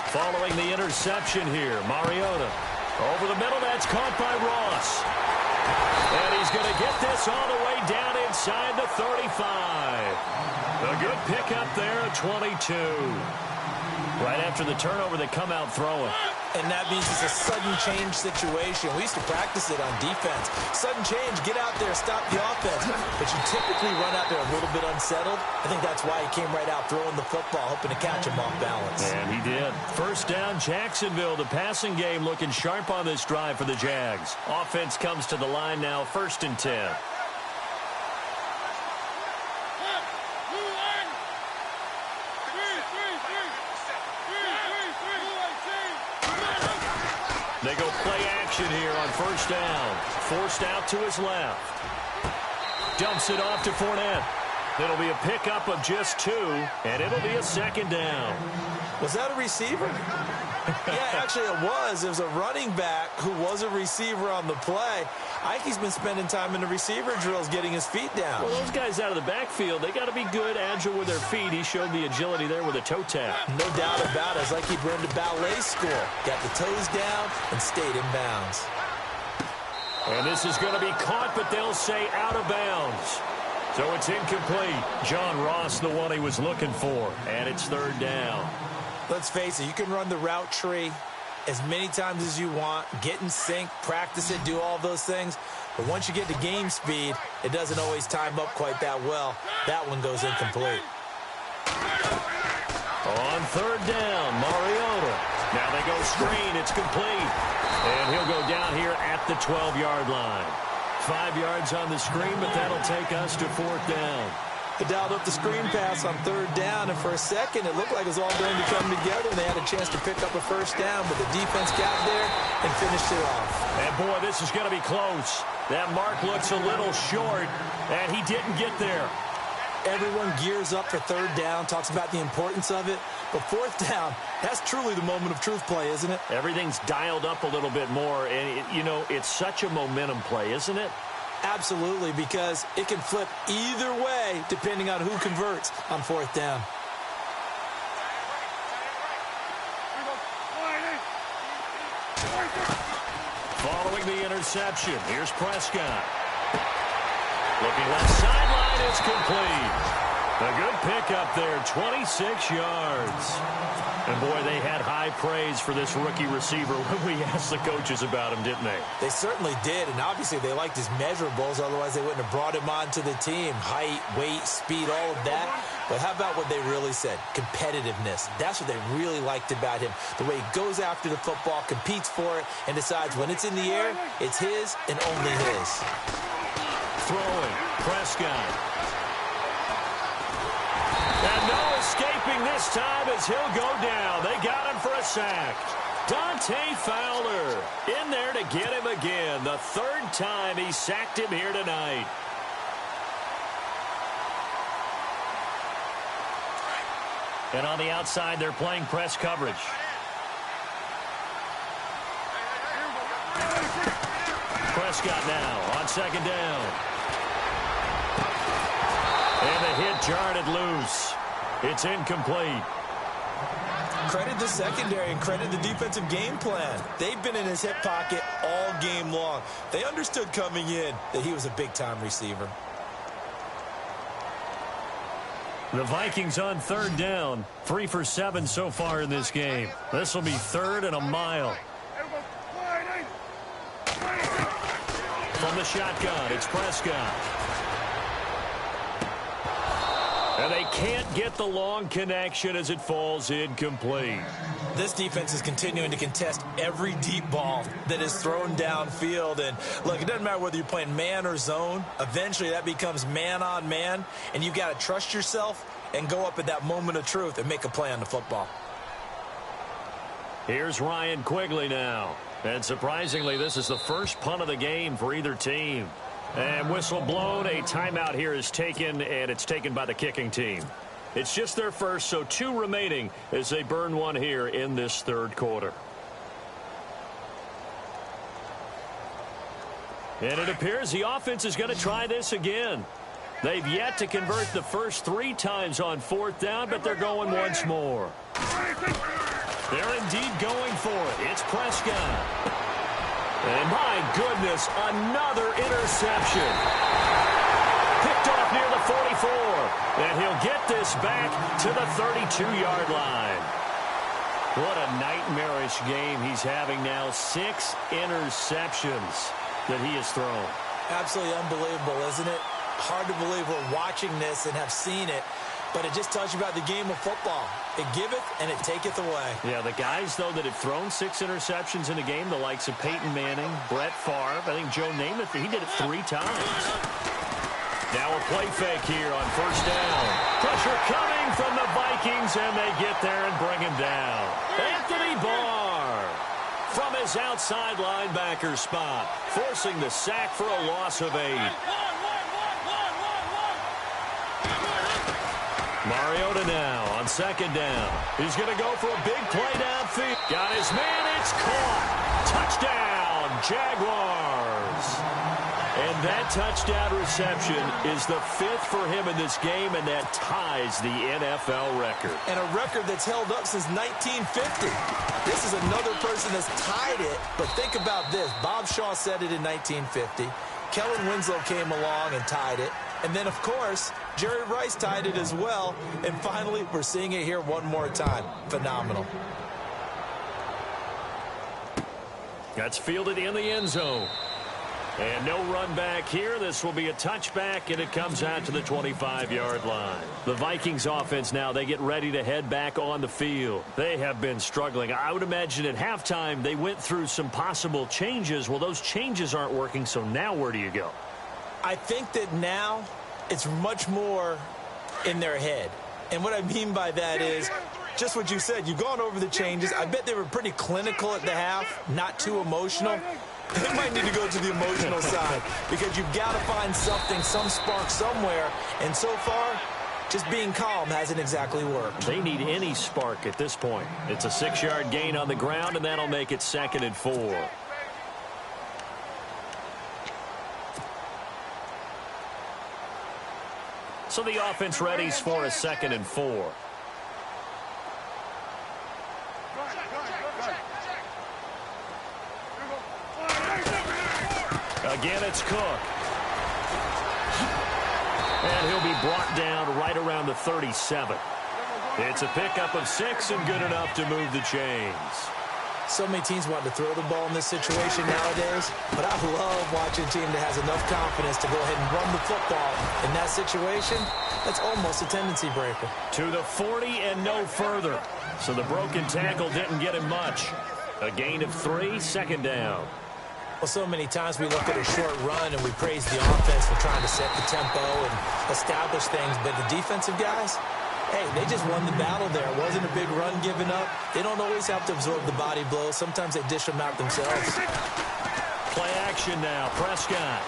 [SPEAKER 4] Following the interception here, Mariota. Over the middle, that's caught by Ross. And he's going to get this all the way down inside the 35. A good pickup there at 22. Right after the turnover, they come out throwing.
[SPEAKER 5] And that means it's a sudden change situation. We used to practice it on defense. Sudden change, get out there, stop the offense. But you typically run out there a little bit unsettled. I think that's why he came right out throwing the football, hoping to catch him off balance.
[SPEAKER 4] And he did. First down, Jacksonville. The passing game looking sharp on this drive for the Jags. Offense comes to the line now, 1st and 10. They go play action here on 1st down. Forced out to his left. Dumps it off to Fournette. It'll be a pickup of just 2, and it'll be a 2nd down.
[SPEAKER 5] Was that a receiver? Yeah, actually it was. It was a running back who was a receiver on the play. Ike's been spending time in the receiver drills getting his feet down.
[SPEAKER 4] Well, those guys out of the backfield, they got to be good, agile with their feet. He showed the agility there with a toe tap.
[SPEAKER 5] No doubt about it. It's like he'd run to ballet school. Got the toes down and stayed in bounds.
[SPEAKER 4] And this is going to be caught, but they'll say out of bounds. So it's incomplete. John Ross, the one he was looking for. And it's 3rd down.
[SPEAKER 5] Let's face it, you can run the route tree as many times as you want, get in sync, practice it, do all those things. But once you get to game speed, it doesn't always time up quite that well. That one goes incomplete.
[SPEAKER 4] On 3rd down, Mariota. Now they go screen. It's complete. And he'll go down here at the 12-yard line. 5 yards on the screen, but that'll take us to 4th down.
[SPEAKER 5] They dialed up the screen pass on 3rd down, and for a second, it looked like it was all going to come together, and they had a chance to pick up a 1st down, but the defense got there and finished it off.
[SPEAKER 4] And, boy, this is going to be close. That mark looks a little short, and he didn't get there.
[SPEAKER 5] Everyone gears up for 3rd down, talks about the importance of it, but 4th down, that's truly the moment of truth play, isn't it?
[SPEAKER 4] Everything's dialed up a little bit more, and, it's such a momentum play, isn't it?
[SPEAKER 5] Absolutely, because it can flip either way depending on who converts on 4th down.
[SPEAKER 4] Following the interception, here's Prescott. Looking left sideline, it's complete. A good pickup there, 26 yards. And, boy, they had high praise for this rookie receiver when we asked the coaches about him, didn't they?
[SPEAKER 5] They certainly did, and obviously they liked his measurables. Otherwise, they wouldn't have brought him onto the team. Height, weight, speed, all of that. But how about what they really said? Competitiveness. That's what they really liked about him. The way he goes after the football, competes for it, and decides when it's in the air, it's his and only his.
[SPEAKER 4] Throwing, Prescott. And no escaping this time as he'll go down. They got him for a sack. Dante Fowler in there to get him again. The 3rd time he sacked him here tonight. And on the outside, they're playing press coverage. Prescott now on 2nd down. And the hit jarred loose. It's incomplete.
[SPEAKER 5] Credit the secondary and credit the defensive game plan. They've been in his hip pocket all game long. They understood coming in that he was a big-time receiver.
[SPEAKER 4] The Vikings on 3rd down. 3 for 7 so far in this game. This will be 3rd and a mile. From the shotgun, it's Prescott. And they can't get the long connection as it falls incomplete.
[SPEAKER 5] This defense is continuing to contest every deep ball that is thrown downfield. And, look, it doesn't matter whether you're playing man or zone. Eventually that becomes man on man, and you've got to trust yourself and go up at that moment of truth and make a play on the football.
[SPEAKER 4] Here's Ryan Quigley now. And surprisingly, this is the first punt of the game for either team. And whistle blown, a timeout here is taken, and it's taken by the kicking team. It's just their first, so 2 remaining as they burn one here in this 3rd quarter. And it appears the offense is going to try this again. They've yet to convert the first 3 times on 4th down, but they're going once more. They're indeed going for it. It's Prescott. And my goodness, another interception. Picked off near the 44. And he'll get this back to the 32-yard line. What a nightmarish game he's having now. 6 interceptions that he has thrown.
[SPEAKER 5] Absolutely unbelievable, isn't it? Hard to believe we're watching this and have seen it, but it just tells you about the game of football. It giveth and it taketh away.
[SPEAKER 4] Yeah, the guys, though, that have thrown 6 interceptions in a game, the likes of Peyton Manning, Brett Favre, I think Joe Namath, he did it 3 times. Now a play fake here on first down. Pressure coming from the Vikings, and they get there and bring him down. Anthony Barr from his outside linebacker spot, forcing the sack for a loss of 8. Mariota now on second down. He's going to go for a big play downfield. Got his man. It's caught. Touchdown, Jaguars. And that touchdown reception is the 5th for him in this game, and that ties the NFL record.
[SPEAKER 5] And a record that's held up since 1950. This is another person that's tied it, but think about this. Bob Shaw said it in 1950. Kellen Winslow came along and tied it. And then, of course, Jerry Rice tied it as well. And finally, we're seeing it here one more time. Phenomenal.
[SPEAKER 4] That's fielded in the end zone. And no run back here. This will be a touchback, and it comes out to the 25-yard line. The Vikings offense now, they get ready to head back on the field. They have been struggling. I would imagine at halftime they went through some possible changes. Well, those changes aren't working, so now where do you go?
[SPEAKER 5] I think that now it's much more in their head. And what I mean by that is just what you said. You've gone over the changes. I bet they were pretty clinical at the half, not too emotional. They might need to go to the emotional side because you've got to find something, some spark somewhere. And so far, just being calm hasn't exactly worked.
[SPEAKER 4] They need any spark at this point. It's a 6-yard gain on the ground, and that'll make it 2nd and 4. So the offense readies for a 2nd and 4. Again, it's Cook. And he'll be brought down right around the 37. It's a pickup of 6 and good enough to move the chains.
[SPEAKER 5] So many teams want to throw the ball in this situation nowadays, but I love watching a team that has enough confidence to go ahead and run the football. In that situation, that's almost a tendency breaker.
[SPEAKER 4] To the 40 and no further. So the broken tackle didn't get him much. A gain of 3, 2nd down.
[SPEAKER 5] Well, so many times we look at a short run and we praise the offense for trying to set the tempo and establish things, but the defensive guys, hey, they just won the battle there. It wasn't a big run given up. They don't always have to absorb the body blows. Sometimes they dish them out themselves.
[SPEAKER 4] Play action now. Prescott.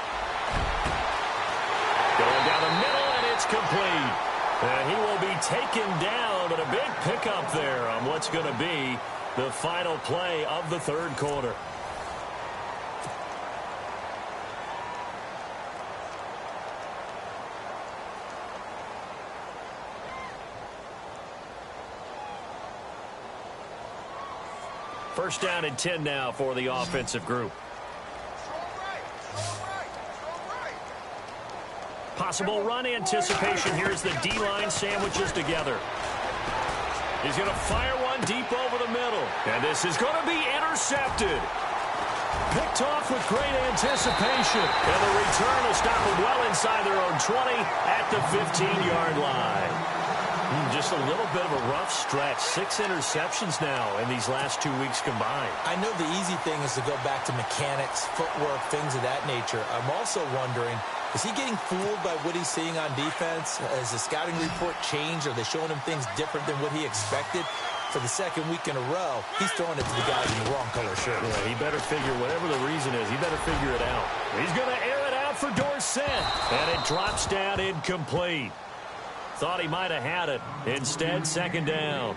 [SPEAKER 4] Going down the middle, and it's complete. And he will be taken down, but a big pickup there on what's going to be the final play of the 3rd quarter. First down and 10 now for the offensive group. Possible run anticipation. Here's the D-line sandwiches together. He's going to fire one deep over the middle. And this is going to be intercepted. Picked off with great anticipation. And the return will stop them well inside their own 20 at the 15-yard line. Just a little bit of a rough stretch. 6 interceptions now in these last 2 weeks combined.
[SPEAKER 5] I know the easy thing is to go back to mechanics, footwork, things of that nature. I'm also wondering, is he getting fooled by what he's seeing on defense? Has the scouting report changed? Are they showing him things different than what he expected? For the 2nd week in a row, he's throwing it to the guys in the wrong color shirt.
[SPEAKER 4] Yeah, he better figure, whatever the reason is, he better figure it out. He's going to air it out for Dorsett. And it drops down incomplete. Thought he might have had it. Instead, 2nd down.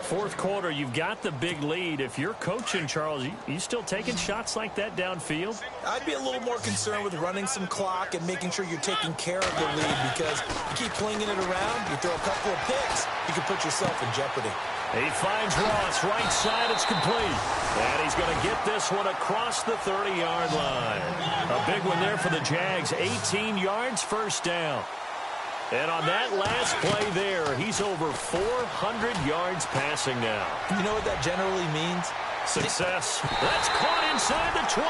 [SPEAKER 4] 4th quarter, you've got the big lead. If you're coaching, Charles, you still taking shots like that downfield?
[SPEAKER 5] I'd be a little more concerned with running some clock and making sure you're taking care of the lead, because you keep flinging it around, you throw a couple of picks, you can put yourself in jeopardy.
[SPEAKER 4] He finds Ross, right side, it's complete. And he's going to get this one across the 30-yard line. A big one there for the Jags, 18 yards, 1st down. And on that last play there, he's That's over 400 yards passing now.
[SPEAKER 5] You know what that generally means?
[SPEAKER 4] Success. That's caught inside the 20.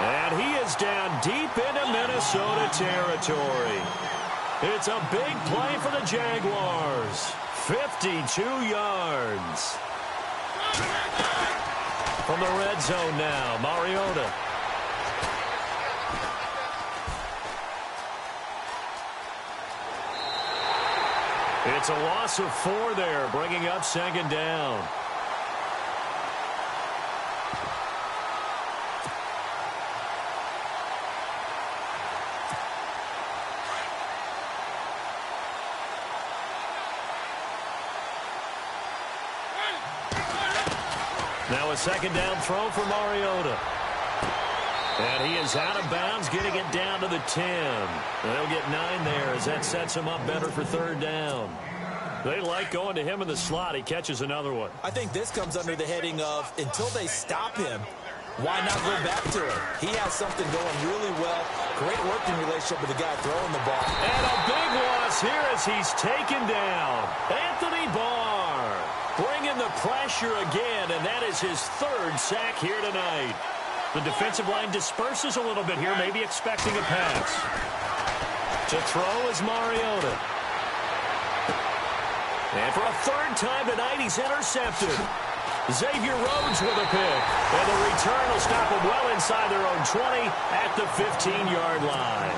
[SPEAKER 4] And he is down deep into Minnesota territory. It's a big play for the Jaguars. 52 yards. From the red zone now, Mariota. It's a loss of 4 there, bringing up second down. Now a second down throw for Mariota. And he is out of bounds, getting it down to the 10. They'll get 9 there as that sets him up better for third down. They like going to him in the slot. He catches another one.
[SPEAKER 5] I think this comes under the heading of until they stop him, why not go back to him? He has something going really well. Great working relationship with the guy throwing the ball.
[SPEAKER 4] And a big loss here as he's taken down. Anthony Barr bringing the pressure again, and that is his 3rd sack here tonight. The defensive line disperses a little bit here, maybe expecting a pass. To throw is Mariota. And for a 3rd time tonight, he's intercepted. Xavier Rhodes with a pick. And the return will stop him well inside their own 20 at the 15-yard line.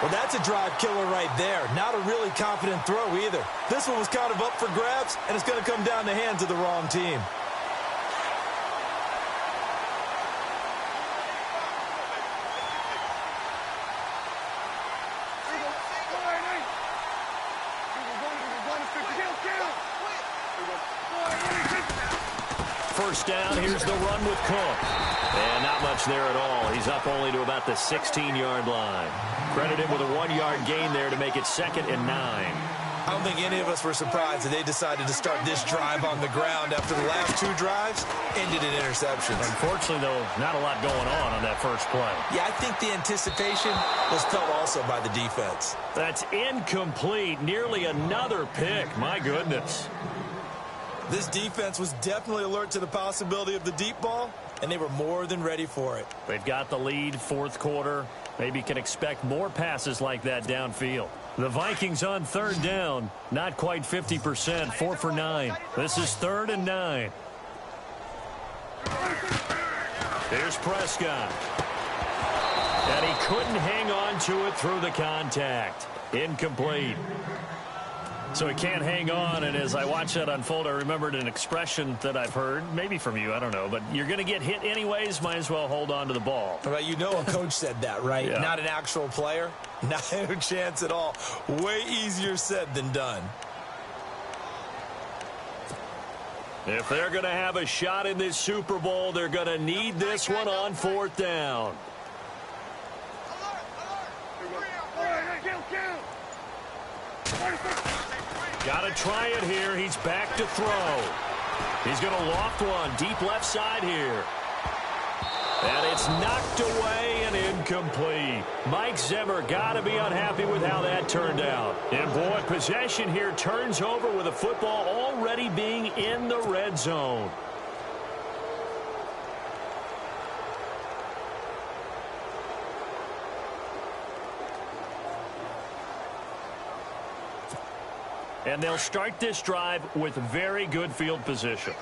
[SPEAKER 5] Well, that's a drive killer right there. Not a really confident throw either. This one was kind of up for grabs, and it's going to come down the hands of the wrong team.
[SPEAKER 4] First down, here's the run with Cook. And not much there at all. He's up only to about the 16-yard line. Credit him with a 1-yard gain there to make it 2nd and 9.
[SPEAKER 5] I don't think any of us were surprised that they decided to start this drive on the ground after the last 2 drives ended in interceptions.
[SPEAKER 4] Unfortunately, though, not a lot going on that first play.
[SPEAKER 5] Yeah, I think the anticipation was felt also by the defense.
[SPEAKER 4] That's incomplete. Nearly another pick. My goodness.
[SPEAKER 5] This defense was definitely alert to the possibility of the deep ball, and they were more than ready for it.
[SPEAKER 4] They've got the lead, 4th quarter. Maybe can expect more passes like that downfield. The Vikings on 3rd down. Not quite 50%, 4 for 9. This is 3rd and 9. Here's Prescott. And he couldn't hang on to it through the contact. Incomplete. So he can't hang on, and as I watch that unfold, I remembered an expression that I've heard, maybe from you, I don't know, but you're going to get hit anyways, might as well hold on to the ball.
[SPEAKER 5] Well, you know a coach said that, right?
[SPEAKER 4] Yeah.
[SPEAKER 5] Not an actual player. Not a chance at all. Way easier said than done.
[SPEAKER 4] If they're going to have a shot in this Super Bowl, they're going to need this one on 4th down. Got to try it here. He's back to throw. He's going to loft one deep left side here. And it's knocked away and incomplete. Mike Zimmer got to be unhappy with how that turned out. And boy, possession here turns over with the football already being in the red zone. And they'll start this drive with very good field position.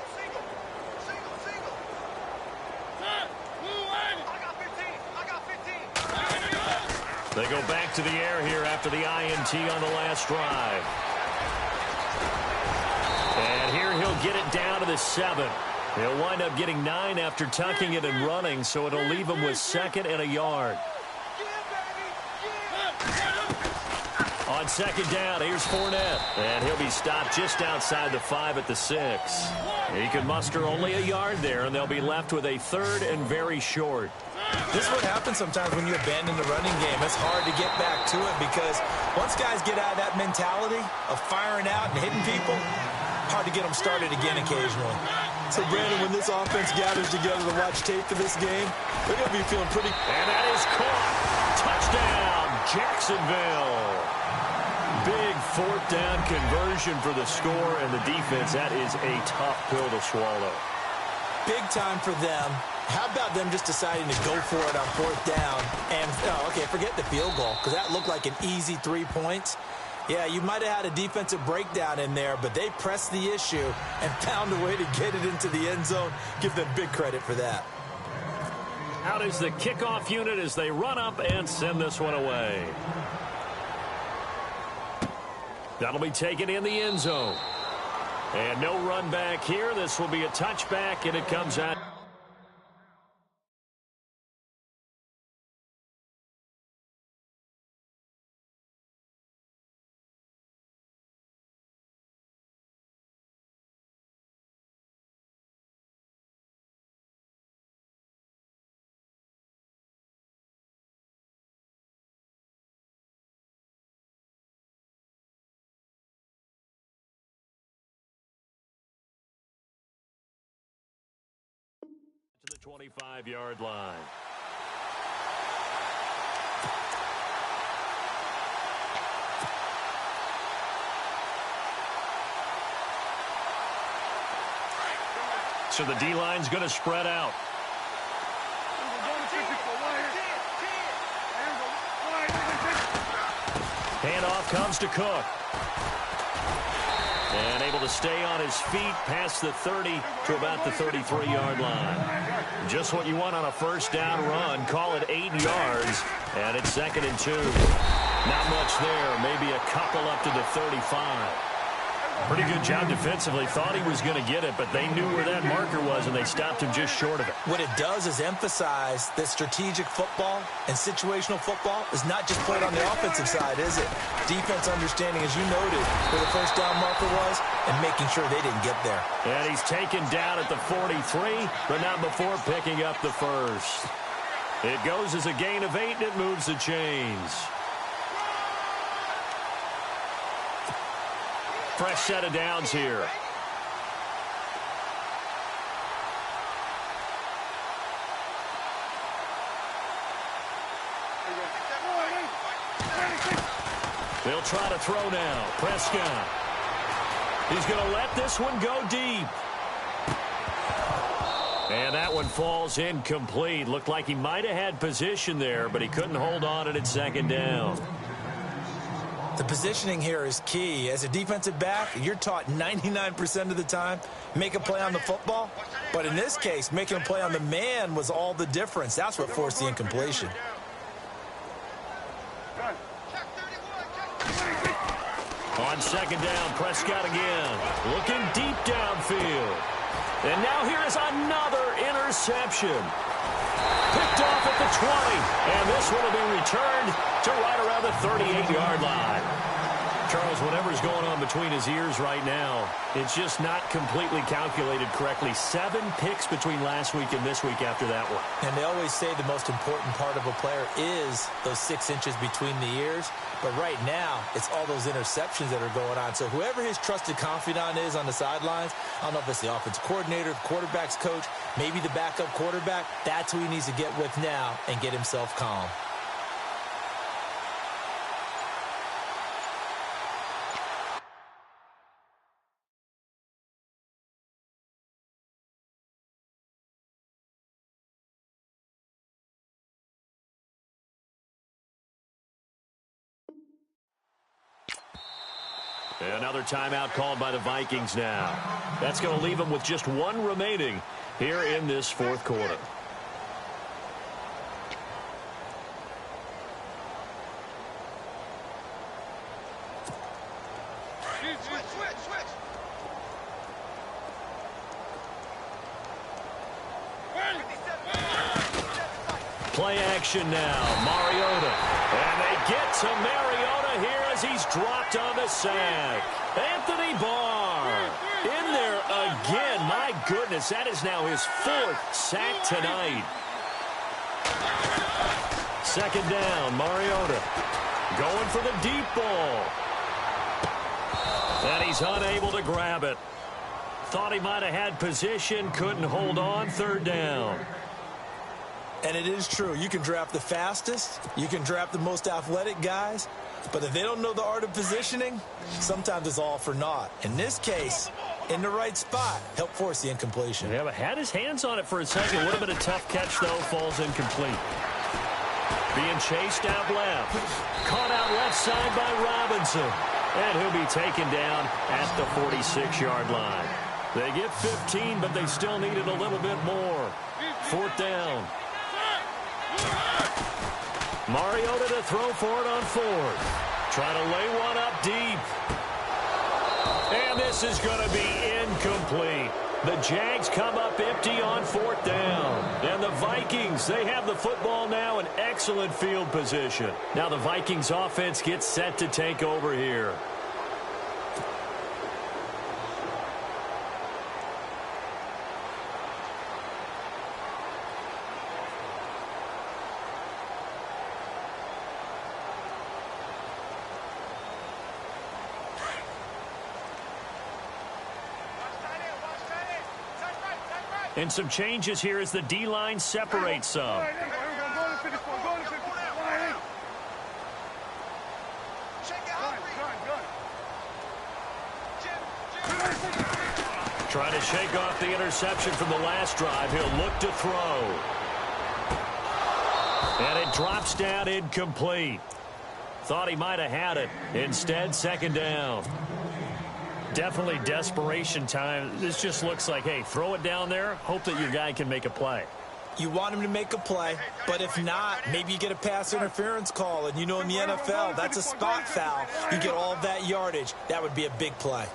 [SPEAKER 4] They go back to the air here after the INT on the last drive. And here he'll get it down to the 7. He'll wind up getting 9 after tucking it and running, so it'll leave him with 2nd and a yard. On 2nd down, here's Fournette. And he'll be stopped just outside the 5 at the 6. He can muster only a yard there, and they'll be left with a 3rd and very short.
[SPEAKER 5] This is what happens sometimes when you abandon the running game. It's hard to get back to it because once guys get out of that mentality of firing out and hitting people, hard to get them started again occasionally. So, Brandon, when this offense gathers together to watch tape for this game, they're going to be feeling pretty...
[SPEAKER 4] And that is caught. Touchdown, Jacksonville. big fourth down conversion for the score, and the defense, that is a tough pill to swallow.
[SPEAKER 5] Big time for them. How about them just deciding to go for it on fourth down? And, okay, forget the field goal, because that looked like an easy 3 points. Yeah, you might have had a defensive breakdown in there, but they pressed the issue and found a way to get it into the end zone. Give them big credit for that.
[SPEAKER 4] Out is the kickoff unit as they run up and send this one away. That'll be taken in the end zone. And no run back here. This will be a touchback, and it comes out. To the 25-yard line. So the D-line's going to spread out. Handoff comes to Cook. And able to stay on his feet past the 30 to about the 33-yard line. Just what you want on a first down run. Call it 8 yards. And it's 2nd and 2. Not much there. Maybe a couple up to the 35. Pretty good job defensively. Thought he was going to get it, but they knew where that marker was, and they stopped him just short of it.
[SPEAKER 5] What it does is emphasize that strategic football and situational football is not just played on the offensive side, is it? Defense understanding, as you noted, where the first down marker was and making sure they didn't get there.
[SPEAKER 4] And he's taken down at the 43, but not before picking up the first. It goes as a gain of 8, and it moves the chains. Fresh set of downs here. They'll try to throw now. Prescott. He's going to let this one go deep. And that one falls incomplete. Looked like he might have had position there, but he couldn't hold on at 2nd down.
[SPEAKER 5] The positioning here is key. As a defensive back, you're taught 99% of the time, make a play on the football. But in this case, making a play on the man was all the difference. That's what forced the incompletion.
[SPEAKER 4] On 2nd down, Prescott again. Looking deep downfield. And now here is another interception. Picked off at the 20, and this one will be returned to right around the 38-yard line. Charles, whatever's going on between his ears right now, it's just not completely calculated correctly. 7 picks between last week and this week after that one.
[SPEAKER 5] And they always say the most important part of a player is those 6 inches between the ears. But right now, it's all those interceptions that are going on. So whoever his trusted confidant is on the sidelines, I don't know if it's the offensive coordinator, the quarterback's coach, maybe the backup quarterback, that's who he needs to get with now and get himself calm.
[SPEAKER 4] Another timeout called by the Vikings now. That's going to leave them with just 1 remaining here in this 4th quarter.
[SPEAKER 2] Switch.
[SPEAKER 4] Play action now. Mariota. And they get to Mariota here as he's dropped on the sack. Anthony Barr in there again. My goodness, that is now his 4th sack tonight. 2nd down, Mariota going for the deep ball. And he's unable to grab it. Thought he might have had position, couldn't hold on. 3rd down.
[SPEAKER 5] And it is true. You can draft the fastest. You can draft the most athletic guys. But if they don't know the art of positioning, sometimes it's all for naught. In this case, in the right spot, help force the incompletion.
[SPEAKER 4] Yeah, but had his hands on it for a second. Would have been a tough catch, though. Falls incomplete. Being chased out left. Caught out left side by Robinson. And he'll be taken down at the 46-yard line. They get 15, but they still needed a little bit more. 4th down. Mariota to throw for it on 4th. Trying to lay one up deep. And this is going to be incomplete. The Jags come up empty on 4th down. And the Vikings, they have the football now in excellent field position. Now the Vikings offense gets set to take over here. And some changes here as the D-line separates some. Trying to shake off the interception from the last drive. He'll look to throw. And it drops down incomplete. Thought he might have had it. Instead, 2nd down. Definitely desperation time. This just looks like, hey, throw it down there. Hope that your guy can make a play.
[SPEAKER 5] You want him to make a play, but if not, maybe you get a pass interference call. And you know in the NFL, that's a spot foul. You get all of that yardage. That would be a big play.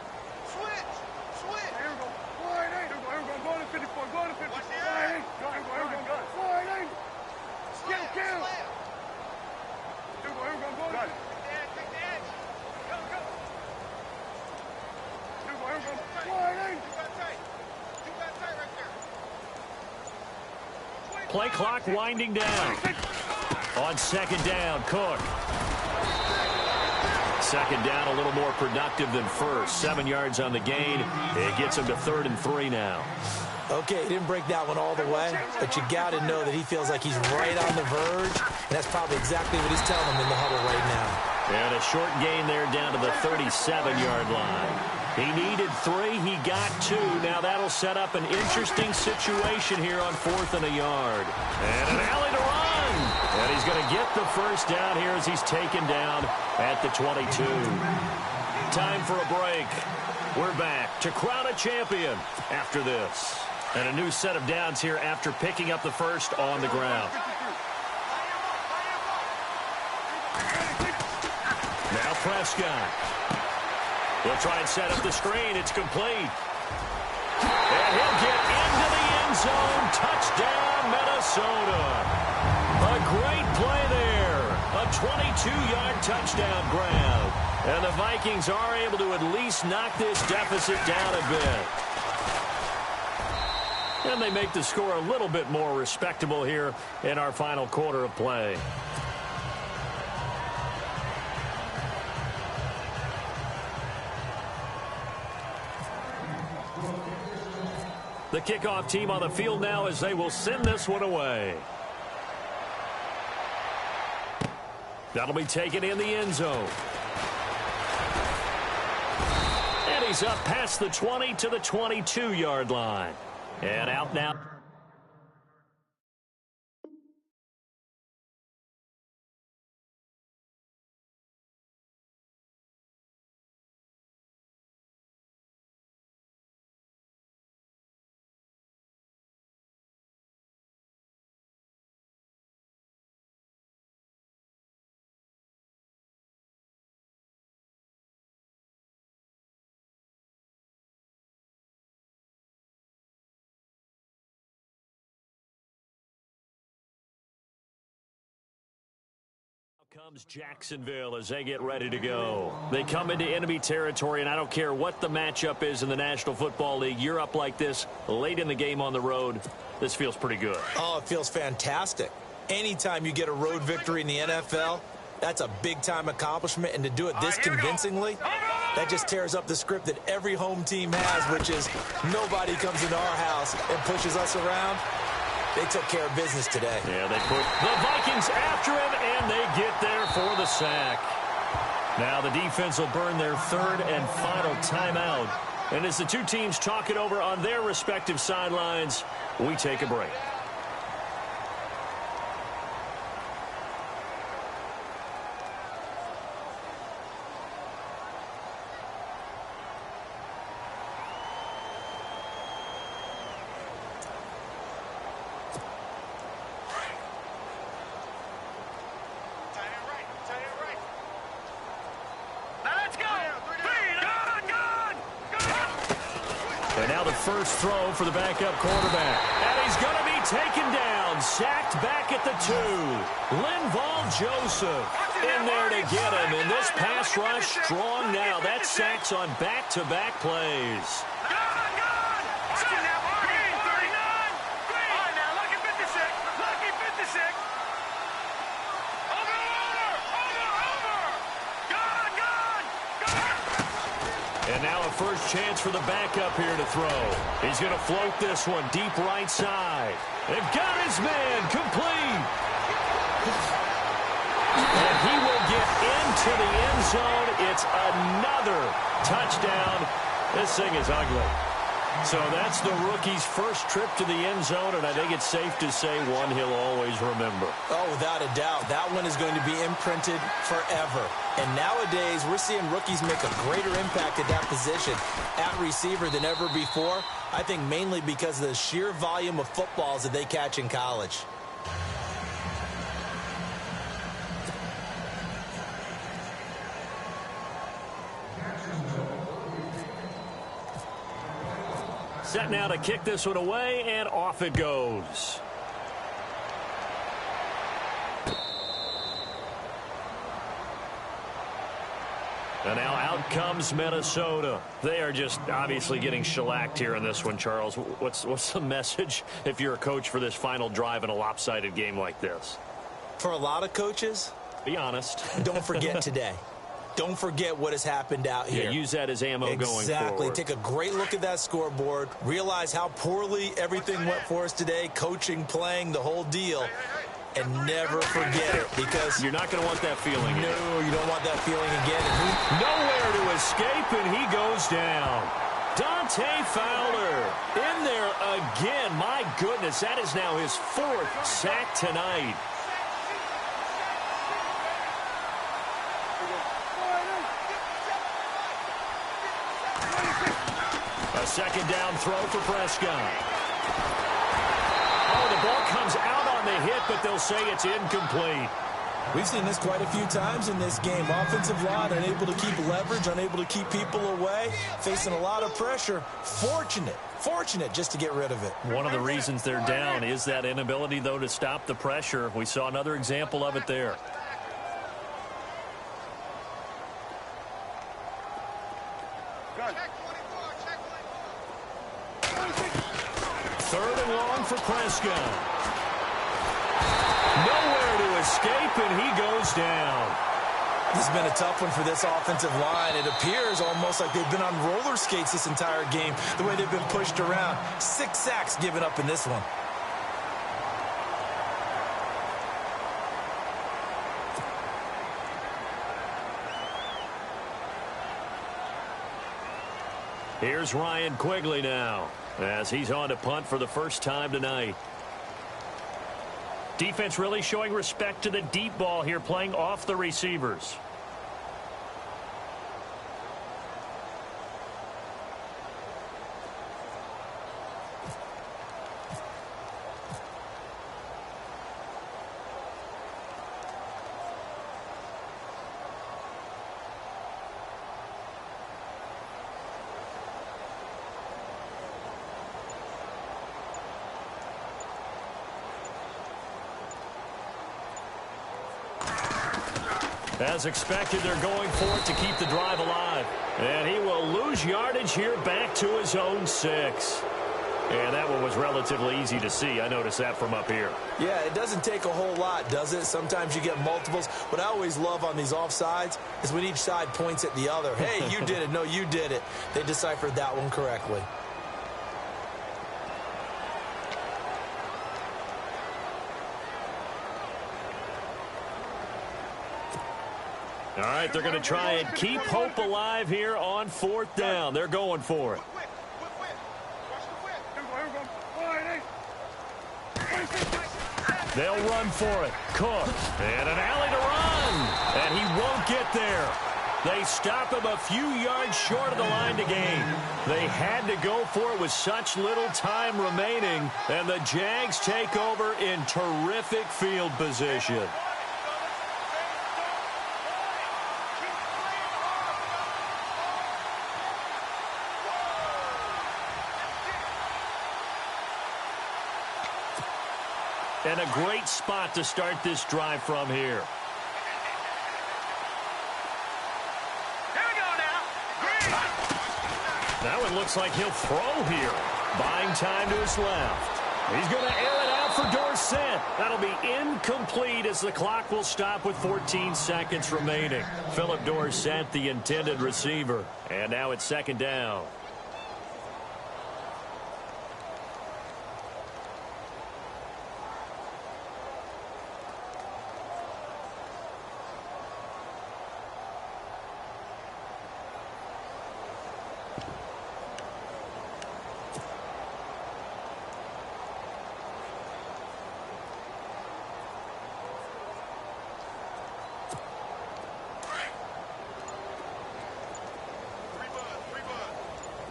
[SPEAKER 4] Play clock winding down. On 2nd down, Cook. 2nd down, a little more productive than first. 7 yards on the gain. It gets him to 3rd and 3 now.
[SPEAKER 5] Okay, he didn't break that one all the way, but you got to know that he feels like he's right on the verge, and that's probably exactly what he's telling him in the huddle right now.
[SPEAKER 4] And a short gain there down to the 37-yard line. He needed 3. He got 2. Now that'll set up an interesting situation here on 4th and a yard. And an alley to run. And he's going to get the first down here as he's taken down at the 22. Time for a break. We're back to crown a champion after this. And a new set of downs here after picking up the first on the ground. Now Prescott. He'll try and set up the screen. It's complete. And he'll get into the end zone. Touchdown, Minnesota. A great play there. A 22-yard touchdown grab. And the Vikings are able to at least knock this deficit down a bit. And they make the score a little bit more respectable here in our final quarter of play. The kickoff team on the field now as they will send this one away. That'll be taken in the end zone. And he's up past the 20 to the 22-yard line. And out now. Comes Jacksonville as they get ready to go. They come into enemy territory, and I don't care what the matchup is in the National Football League. You're up like this late in the game on the road. This feels pretty good.
[SPEAKER 5] Oh, it feels fantastic. Anytime you get a road victory in the NFL, that's a big-time accomplishment, and to do it this convincingly, that just tears up the script that every home team has, which is nobody comes into our house and pushes us around. They took care of business today.
[SPEAKER 4] Yeah, they put the Vikings after him, and they get there for the sack. Now the defense will burn their third and final timeout. And as the two teams talk it over on their respective sidelines, we take a break. And now the first throw for the backup quarterback. And he's going to be taken down. Sacked back at the 2. Linval Joseph in there to get him. And this pass rush strong now. That sacks on back-to-back plays. And now a first chance for the backup here to throw. He's going to float this one deep right side. They've got his man complete. And he will get into the end zone. It's another touchdown. This thing is ugly. So that's the rookie's first trip to the end zone, and I think it's safe to say one he'll always remember.
[SPEAKER 5] Oh, without a doubt. That one is going to be imprinted forever. And nowadays, we're seeing rookies make a greater impact at that position at receiver than ever before. I think mainly because of the sheer volume of footballs that they catch in college.
[SPEAKER 4] Set now to kick this one away, and off it goes. And now out comes Minnesota. They are just obviously getting shellacked here in this one, Charles. What's the message if you're a coach for this final drive in a lopsided game like this?
[SPEAKER 5] For a lot of coaches,
[SPEAKER 4] be honest.
[SPEAKER 5] Don't forget today. Don't forget what has happened out here.
[SPEAKER 4] Yeah, use that as ammo going forward.
[SPEAKER 5] Exactly. Take a great look at that scoreboard. Realize how poorly everything went for us today. Coaching, playing, the whole deal. And never forget it, because
[SPEAKER 4] you're not going to want that feeling again.
[SPEAKER 5] No, you don't want that feeling again.
[SPEAKER 4] Nowhere to escape, and he goes down. Dante Fowler in there again. My goodness, that is now his 4th sack tonight. A second down throw for Prescott. Oh, the ball comes out on the hit, but they'll say it's incomplete.
[SPEAKER 5] We've seen this quite a few times in this game. Offensive line unable to keep leverage, unable to keep people away, facing a lot of pressure. Fortunate just to get rid of it.
[SPEAKER 4] One of the reasons they're down is that inability, though, to stop the pressure. We saw another example of it there. Third and long for Prescott. Nowhere to escape, and he goes down.
[SPEAKER 5] This has been a tough one for this offensive line. It appears almost like they've been on roller skates this entire game, the way they've been pushed around. 6 sacks given up in this one.
[SPEAKER 4] Here's Ryan Quigley now, as he's on to punt for the first time tonight. Defense really showing respect to the deep ball here, playing off the receivers. As expected, they're going for it to keep the drive alive. And he will lose yardage here back to his own 6. And that one was relatively easy to see. I noticed that from up here.
[SPEAKER 5] Yeah, it doesn't take a whole lot, does it? Sometimes you get multiples. What I always love on these offsides is when each side points at the other. Hey, you did it. No, you did it. They deciphered that one correctly.
[SPEAKER 4] All right, they're going to try and keep hope alive here on 4th down. They're going for it. They'll run for it. Cook. And an alley to run. And he won't get there. They stop him a few yards short of the line to gain. They had to go for it with such little time remaining. And the Jags take over in terrific field position. And a great spot to start this drive from here. That one looks like he'll throw here. Buying time to his left. He's going to air it out for Dorsett. That'll be incomplete as the clock will stop with 14 seconds remaining. Philip Dorsett, the intended receiver. And now it's 2nd down.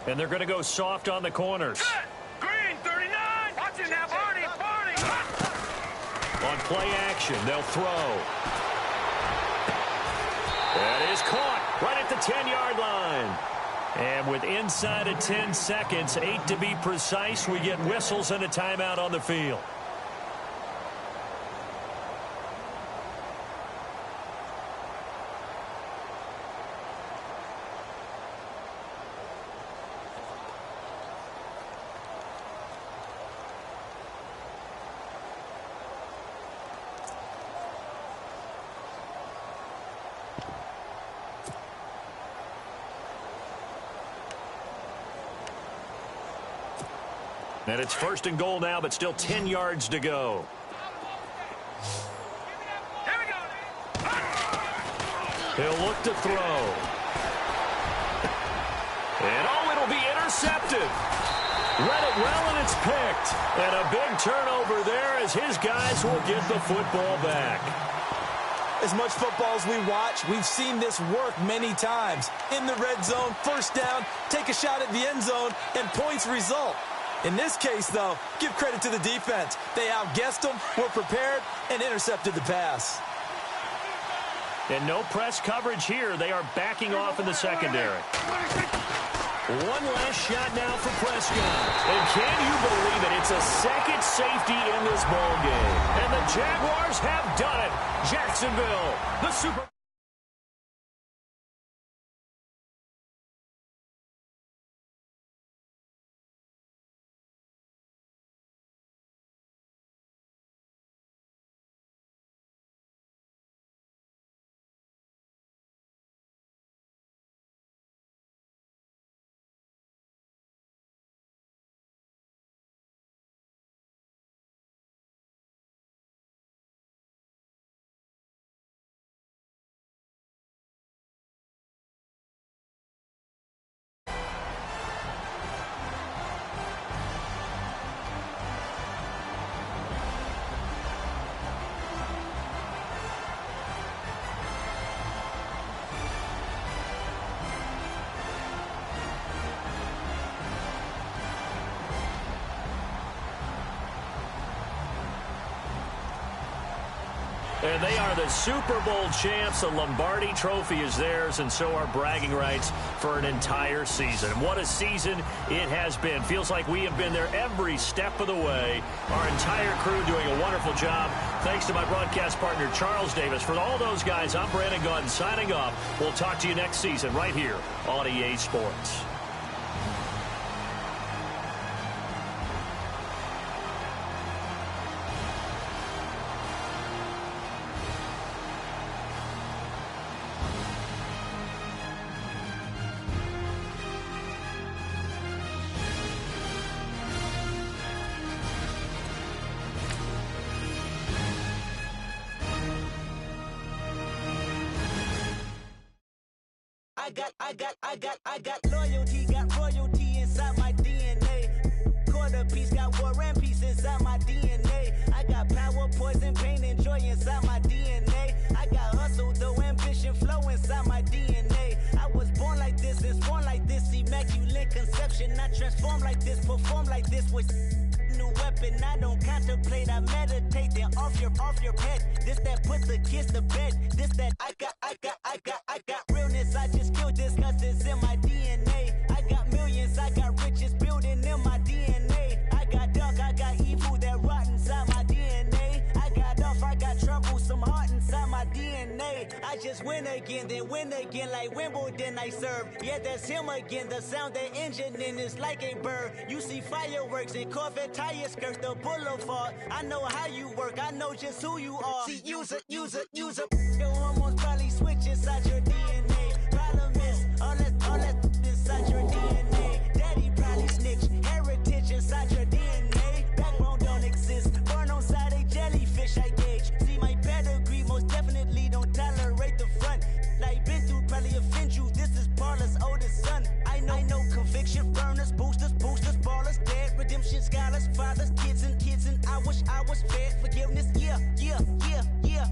[SPEAKER 4] And they're going to go soft on the corners.
[SPEAKER 2] Green, 39. Watch it now, Barney.
[SPEAKER 4] On play action, they'll throw. That is caught right at the 10-yard line. And with inside of 10 seconds, 8 to be precise, we get whistles and a timeout on the field. And it's 1st and goal now, but still 10 yards to go. He'll look to throw. And it'll be intercepted. Read it well, and it's picked. And a big turnover there as his guys will get the football back.
[SPEAKER 5] As much football as we watch, we've seen this work many times. In the red zone, 1st down, take a shot at the end zone, and points result. In this case, though, give credit to the defense. They outguessed them, were prepared, and intercepted the pass.
[SPEAKER 4] And no press coverage here. They are backing off in the secondary. One last shot now for Prescott. And can you believe it? It's a second safety in this ball game. And the Jaguars have done it. Jacksonville, the Super Bowl. And they are the Super Bowl champs. The Lombardi Trophy is theirs, and so are bragging rights for an entire season. What a season it has been. Feels like we have been there every step of the way. Our entire crew doing a wonderful job. Thanks to my broadcast partner, Charles Davis. For all those guys, I'm Brandon Gaudin signing off. We'll talk to you next season right here on EA Sports.
[SPEAKER 6] got loyalty, got royalty inside my DNA. Quarter piece, got war and peace inside my DNA. I got power, poison, pain, and joy inside my DNA. I got hustle, though, ambition, flow inside my DNA. I was born like this and sworn like this, immaculate conception. I transform like this, perform like this with new weapon. I don't contemplate, I meditate, then off your head. This that put the kids to bed. This that I got realness. I just killed this cause it's in my DNA. I got millions, I got riches building in my DNA. I got dark, I got evil that rot inside my DNA. I got off, I got trouble, some heart inside my DNA. I just win again, then win again like Wimbledon I serve. Yeah, that's him again, the sound that engine in is like a bird. You see fireworks and Corvette tire skirts the boulevard. I know how you work, I know just who you are. See, use it. Your hormones probably switch inside your DNA. Problem is, all that inside your DNA. Daddy probably snitch, heritage inside your DNA. Backbone don't exist, born on side a jellyfish I gauge. See my pedigree, most definitely don't tolerate the front. Like been through, probably offend you, this is Paula's oldest son. I know conviction, burners, boosters, ballers, dead, redemption, scholars, fathers, kids and I wish I was fed forgiveness, yeah.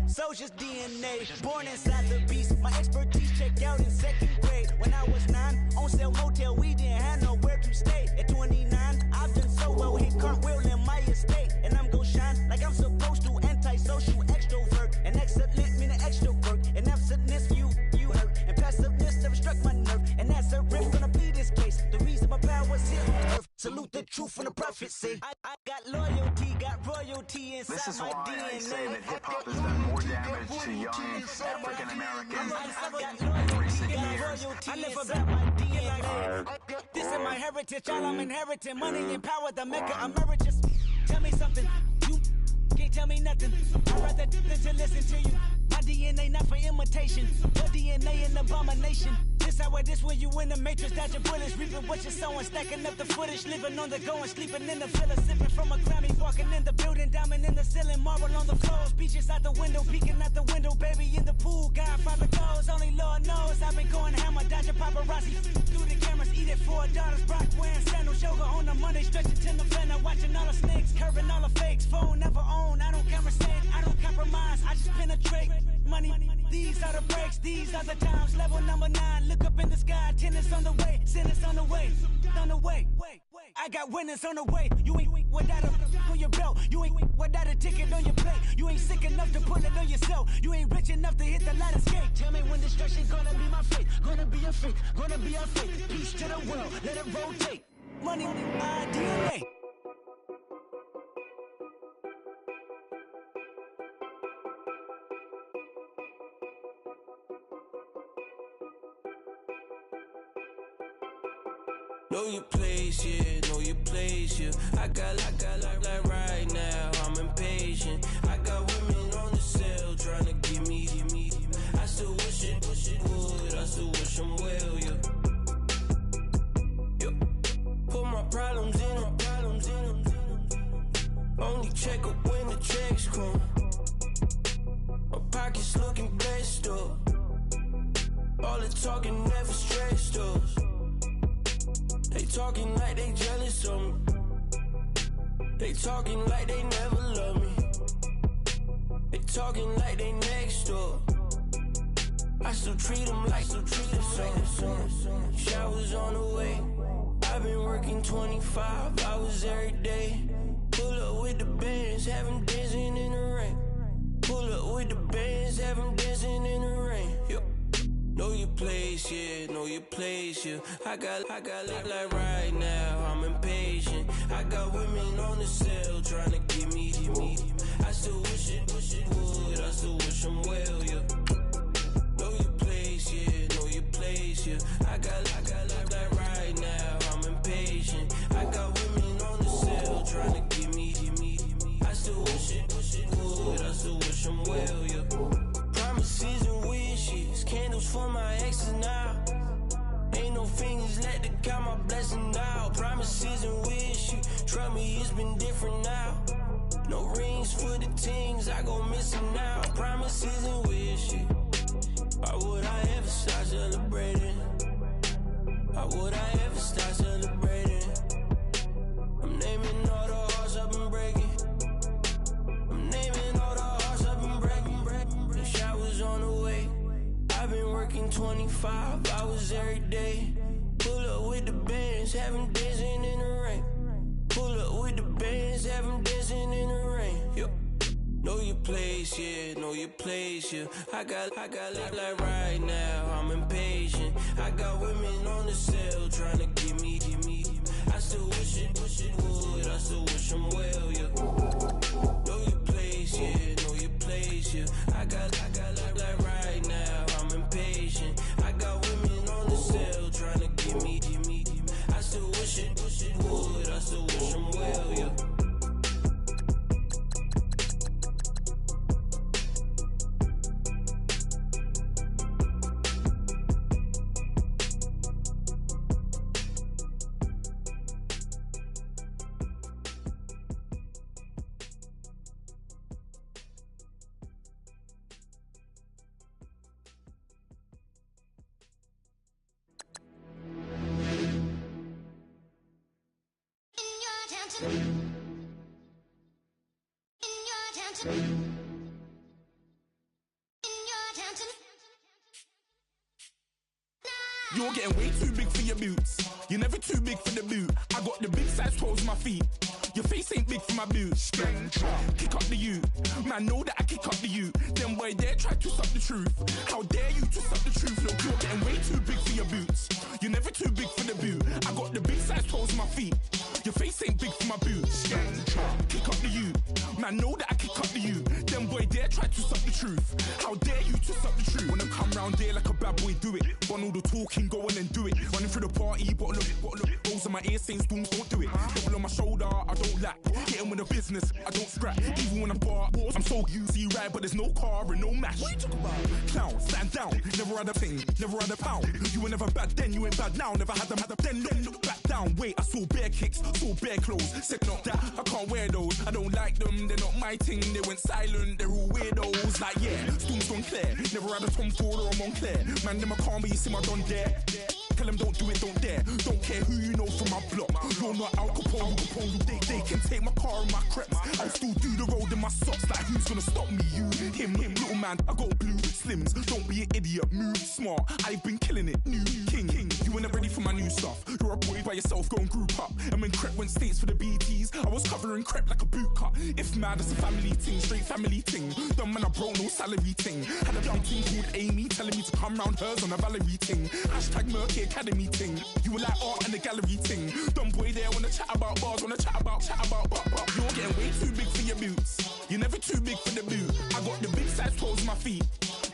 [SPEAKER 6] Soldier's DNA, born inside the beast. My expertise checked out in second grade. When I was 9, on sale motel, we didn't have nowhere to stay. At 29, I've done so well, hit cartwheel in my estate. And I'm gon' shine like I'm supposed to, antisocial extrovert. And excellent meaning extra work. And absentness, you hurt. And passiveness never struck my nerve. And that's a riff gonna be this case. The reason my power's here on earth. Salute the truth from the prophets say. I got loyalty, got royalty inside
[SPEAKER 7] This is
[SPEAKER 6] my
[SPEAKER 7] why
[SPEAKER 6] DNA.
[SPEAKER 7] I say that hip-hop has done more damage to young African Americans in recent years.
[SPEAKER 6] I live about my DNA. This is my heritage, all I'm inheriting. Money and power, the Mecca emeritus. Tell me something, you can't tell me nothing. I'd rather than to listen to you. My DNA not for imitation, your DNA an abomination. This how this when you in the matrix, dodging bullets, reaping what you're sowing, stacking up the footage, living on the go and sleeping in the villa, sipping from a Grammy, walking in the building, diamond in the ceiling, marble on the floors, beaches out the window, peeking out the window, baby in the pool, Godfather goes, only Lord knows I've been going hammer, dodging paparazzi, through the cameras, eat it 4 daughters, Brock wearing sandals, yoga on the Monday, stretching to November, watching all the snakes, curving all the fakes, phone never own, I don't conversate, I don't compromise, I just penetrate, money, these are the breaks, these are the times, level number 9, look up in the sky, tennis on the way, sinners on the way, I got winners on the way, you ain't without a on your belt, you ain't without a ticket on your plate, you ain't sick enough to put it on yourself, you ain't rich enough to hit the ladder skate, tell me when destruction gonna be my fate, gonna be a fate, gonna be a fate, peace to the world, let it rotate, money, my DNA.
[SPEAKER 8] Know your place, yeah, know your place, yeah. I got like right now, I'm impatient. I got women on the cell trying to give me. I still wish it would, I still wish I'm well, yeah. Put my problems in them. Only check up when the checks come. My pockets looking blessed up. All the talking never stressed us. They talking like they jealous of me. They talking like they never love me. They talking like they next door. I still treat them like so. Showers on the way. I've been working 25 hours every day. Pull up with the bands, have them dancing in the rain. Pull up with the bands, have them dancing in the rain. Yo. Know your place, yeah, know your place, yeah. I got like right now, I'm impatient. I got women on the cell trying to give me. I still wish it would, I still wish I'm well, yeah. Know your place, yeah, know your place, yeah. I got like right now, I'm impatient. I got women on the cell trying to give me. I still wish it would, I still wish I'm well, yeah. Promises and wishes, candles for my exes now. Ain't no fingers, let the count my blessing now. Promises and wishes, trust me, it's been different now. No rings for the things, I gon' miss them now. Promises and wishes, why would I ever start celebrating? How would I ever start celebrating? I'm naming all the hearts I've been breaking. I'm naming all the hearts I've been breaking. The showers on the way. I've been working 25 hours every day. Pull up with the bands, have them dancing in the rain. Pull up with the bands, have them dancing in the rain. Yo. Know your place, yeah, know your place, yeah. I got like right now, I'm impatient. I got women on the cell trying to give me. I still wish it would, I still wish them well, yeah. Know your place, yeah, know your place, yeah. I got like right now, I'm impatient. I got women on the cell trying to give me. I still wish it would, I still wish them well, yeah.
[SPEAKER 1] You're getting way too big for your boots. You're never too big for the boot. I got the big size toes on my feet. Your face ain't big for my boots. Kick up the you. Man, know that I kick up the you. Them boy there try to suck the truth. How dare you to suck the truth? Look, you're getting way too big for your boots. You're never too big for the boot. I got the big size toes on my feet. Your face ain't big for my boots. Kick up the you. Man, know that I kick up the you. Them boy there try to suck the truth. How dare you to suck the truth? Wanna come round there like a bad boy, do it. Want all the talking, go on and do it. Running through the party, bottle up. Rolls on my ear saying spoons, don't do it. Double on my shoulder, I don't lack. Hitting with a business, I don't scrap. Even when I'm bar, I'm so easy right, but there's no car and no mash. What you talking about? Clown, stand down. Never had a thing, never had a pound. You were never bad then, you ain't bad now. Never had them, then look back down. Wait, I saw bare kicks, saw bare clothes. Said not that, I can't wear those. I don't like them, they're not my thing. They went silent, they're all weirdos. Like yeah, Storm's gone clear. Never had a Tom Ford or a Montclair. Man, them I can't be, you see my done there. Tell them don't do it, don't dare. Don't care who you know from my block. You're not Al Capone, they can take my car and my creps. I'll still do the road in my socks. Like who's gonna stop me? You, him, little man. I got blue slims. Don't be an idiot, move smart. I've been killing it, new king. You were never ready for my new stuff. You're a boy by yourself, go and group up. And when Crep went states for the BTs, I was covering Crep like a boot cut. If mad, it's a family thing, straight family thing. Dumb man, I broke no salary thing. Had a young thing called Amy telling me to come round hers on a Valerie thing. Hashtag Murky Academy thing. You were like art and the gallery thing. Dumb boy there wanna chat about bars, wanna chat about. You're getting way too big for your boots. You're never too big for the boot. I got the big size toes on my feet.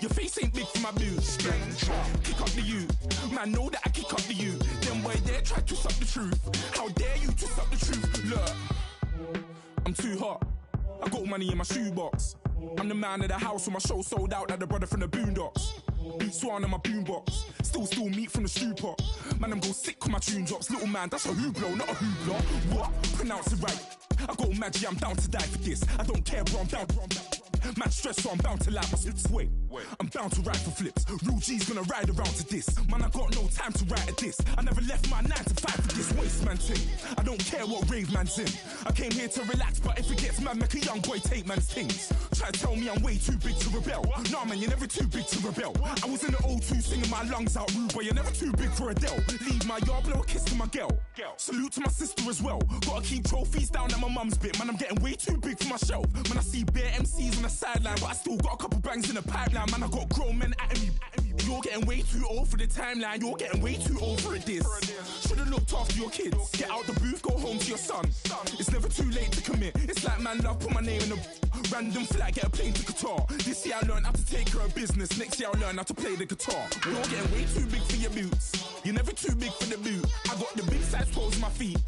[SPEAKER 1] Your face ain't big for my boots. Kick up the you. Man, know that I kick up the you. Them boy there try to suck the truth. How dare you to suck the truth? Look, I'm too hot. I got money in my shoebox. I'm the man of the house when my show sold out like the brother from the Boondocks. Beat Swan on my boombox. Still meat from the stew pot. Man, I'm go sick when my tune drops. Little man, that's a hooplo, not a hoopla. What? Pronounce it right. I got magic, I'm down to die for this. I don't care, bro, I'm down. Man stressed, so I'm bound to lap my slips. Wait, I'm bound to ride for flips. Real G's gonna ride around to this. Man, I got no time to write at this. I never left my 9 to 5 for this waste man thing. I don't care what rave man's in. I came here to relax, but if it gets mad, make a young boy take man's things. Try to tell me I'm way too big to rebel. Nah, man, you're never too big to rebel. I was in the O2 singing my lungs out rude, but you're never too big for Adele. Leave my yard, blow a kiss to my girl. Salute to my sister as well. Gotta keep trophies down at my mum's bit. Man, I'm getting way too big for my shelf. Man, I see bare MCs on the sideline, but I still got a couple bangs in the pipeline. Man, I got grown men at me. You're getting way too old for the timeline. You're getting way too old for a diss. Should've looked after your kids. Get out the booth, go home to your son. It's never too late to commit. It's like man love, put my name in a random flat, get a plane to Qatar. This year I learned how to take care of business. Next year I'll learn how to play the guitar. You're getting way too big for your boots. You're never too big for the boot. I got the big size toes on my feet.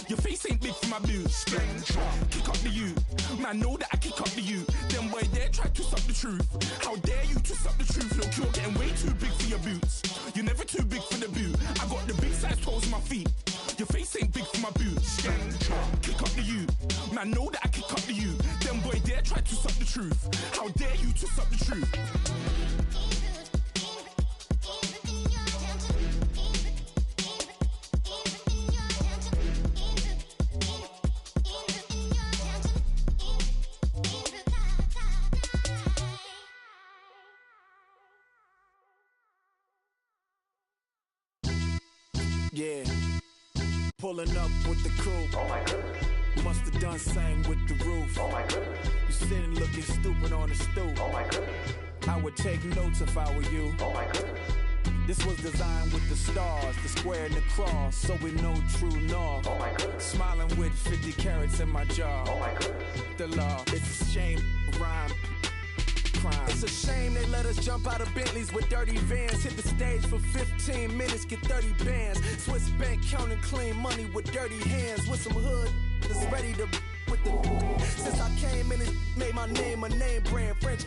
[SPEAKER 1] Your face ain't big for my boots. Kick up the you. Man, know that I kick up the you. Them boy there try to suck the truth. How dare you to suck the truth? Look, you're getting way too big for your boots. You're never too big for the boot. I got the big size toes on my feet. Your face ain't big for my boots. Kick up the you. Man, know that I kick up the you. Them boy there try to suck the truth. How dare you to suck the truth?
[SPEAKER 9] Yeah. Pulling up with the coupe. Oh my goodness. Must have done same with the roof. Oh my goodness. You sitting looking stupid on the stoop. Oh my goodness. I would take notes if I were you. Oh my goodness. This was designed with the stars, the square and the cross, so we know true north. Oh my goodness. Smiling with 50 carats in my jaw. Oh my goodness. The law, it's a shame, rhyme. Crime.
[SPEAKER 10] It's a shame they let us jump out of Bentleys with dirty vans. Hit the stage for 15 minutes, get 30 bands. Swiss bank counting clean money with dirty hands. With some hood that's ready to with the. Since I came in and made my name a name brand. French.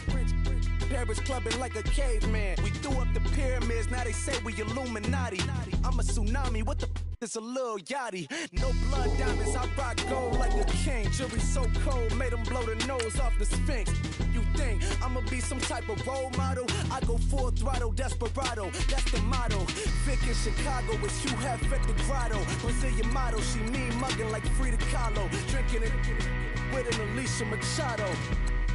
[SPEAKER 10] Paris clubbing like a caveman. We threw up the pyramids, now they say we Illuminati. I'm a tsunami, what the is a little yachty. No blood diamonds, I rock gold like a king. Jury so cold, made them blow the nose off the Sphinx. You think I'ma be some type of role model? I go full throttle, desperado, that's the motto. Vic in Chicago is Hugh Hef at the grotto. Brazilian model, she mean mugging like Frida Kahlo. Drinking it with an Alicia Machado.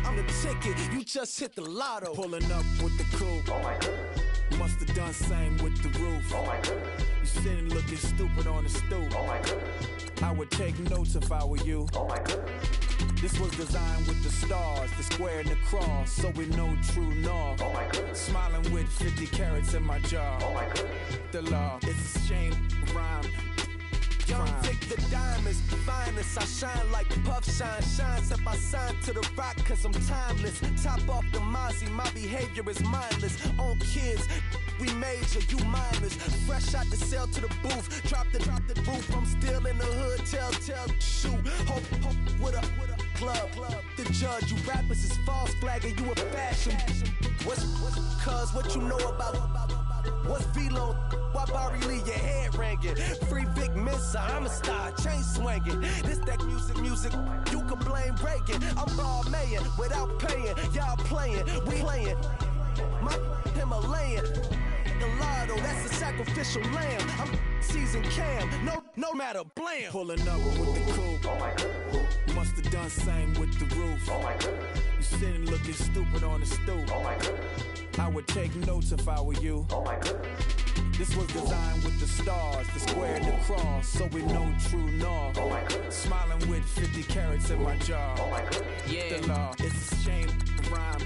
[SPEAKER 10] I'm the ticket, you just hit the lotto.
[SPEAKER 9] Pulling up with the coupe. Oh my goodness. Must have done same with the roof. Oh my goodness. You sitting looking stupid on the stoop. Oh my goodness. I would take notes if I were you. Oh my goodness. This was designed with the stars, the square and the cross, so we know true north. Oh my goodness. Smiling with 50 carats in my jaw. Oh my goodness. The law, it's a shame, rhyme.
[SPEAKER 10] Young Vic the diamonds, finest. I shine like Puff Shine. Shines if I sign to the rock, cause I'm timeless. Top off the Mozzie, my behavior is mindless. On kids, we major, you minors. Fresh out the cell to the booth. Drop the booth, I'm still in the hood. Tell, shoot. Hope with a club. The judge, you rappers is false flagging, you a fashion. What's cuz, what you know about? What's Velo? Why Barry Lee, your head ringing? Free Vic Mensa, I'm a star, chain swinging. This that music, you can blame Reagan. I'm ball mayor without paying. Y'all playing, we playing. My Himalayan. The lotto, that's a sacrificial lamb. I'm season cam, no matter, blam.
[SPEAKER 9] Pulling up with the coupe. Oh my goodness. Must have done same with the roof. Oh my goodness. You sitting looking stupid on the stoop. Oh my goodness. I would take notes if I were you. Oh my goodness. This was designed with the stars, the square and the cross, so we know true north. Oh my goodness. Smiling with 50 carats in my jaw. Oh my goodness. Yeah. The law, it's a shame, rhyme,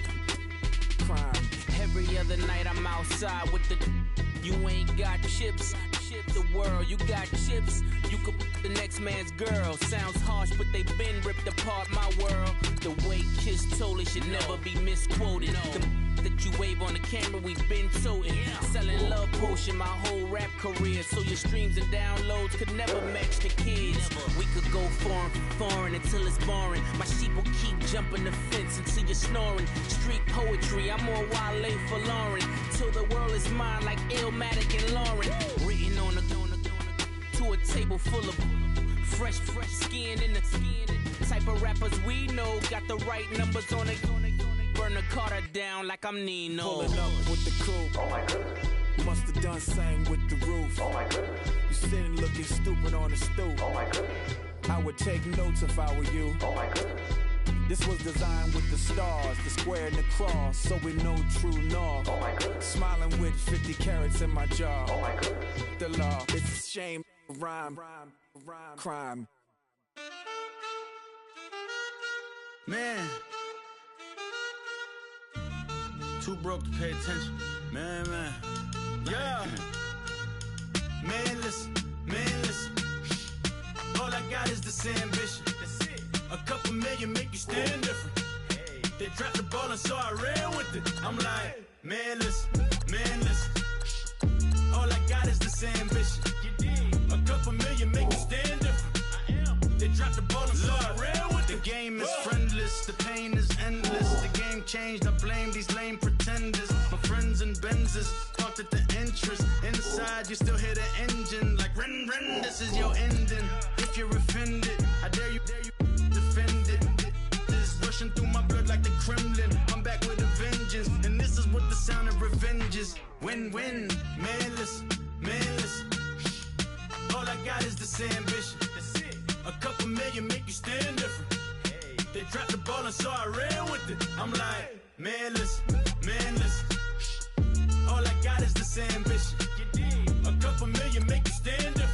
[SPEAKER 9] crime.
[SPEAKER 11] Every other night I'm outside with the. You ain't got chips. The world, you got chips. You could the next man's girl. Sounds harsh, but they been ripped apart my world. The way Kiss told it should never be misquoted. The that you wave on the camera, we've been toting. Selling love potion my whole rap career, so your streams and downloads could never match the kids. We could go foreign until it's boring. My sheep will keep jumping the fence until you're snoring. Street poetry, I'm more Wale for Lauren. Till the world is mine like Illmatic and Lauren. Written on to a table full of fresh skin in the type of rappers we know. Got the right numbers on it. Burn the Carter down like I'm Nino.
[SPEAKER 9] Pulling up with the coupe. Oh my goodness. Must have done same with the roof. Oh my goodness. You sitting looking stupid on the stoop. Oh my goodness. I would take notes if I were you. Oh my goodness. This was designed with the stars, the square and the cross, so we know true north. Oh my goodness. Smiling with 50 carats in my jaw. Oh my goodness. The law, it's a shame, rhyme, crime.
[SPEAKER 12] Man. Too broke to pay attention. Man. Yeah. Man, listen. All I got is this ambition. That's it. A couple million make you stand different. Hey. They dropped the ball and so I ran with it. I'm like, man, listen. All I got is this ambition. A couple million make you stand different. I am. They dropped the ball and so I ran with it. The game is friendless, the pain is endless. The game changed, I blame these lame pretenders. My friends and Benzes talked at the entrance. Inside, you still hear the engine. Like, ren, this is your ending. If you're offended, I dare you defend it. This is rushing through my blood like the Kremlin. I'm back with a vengeance. And this is what the sound of revenge is. Win-win, man, listen. All I got is this ambition. That's it. A couple million make you stand different. Hey. They dropped the ball and so I ran with it. I'm like, man, listen. All I got is this ambition. A couple million make you stand different.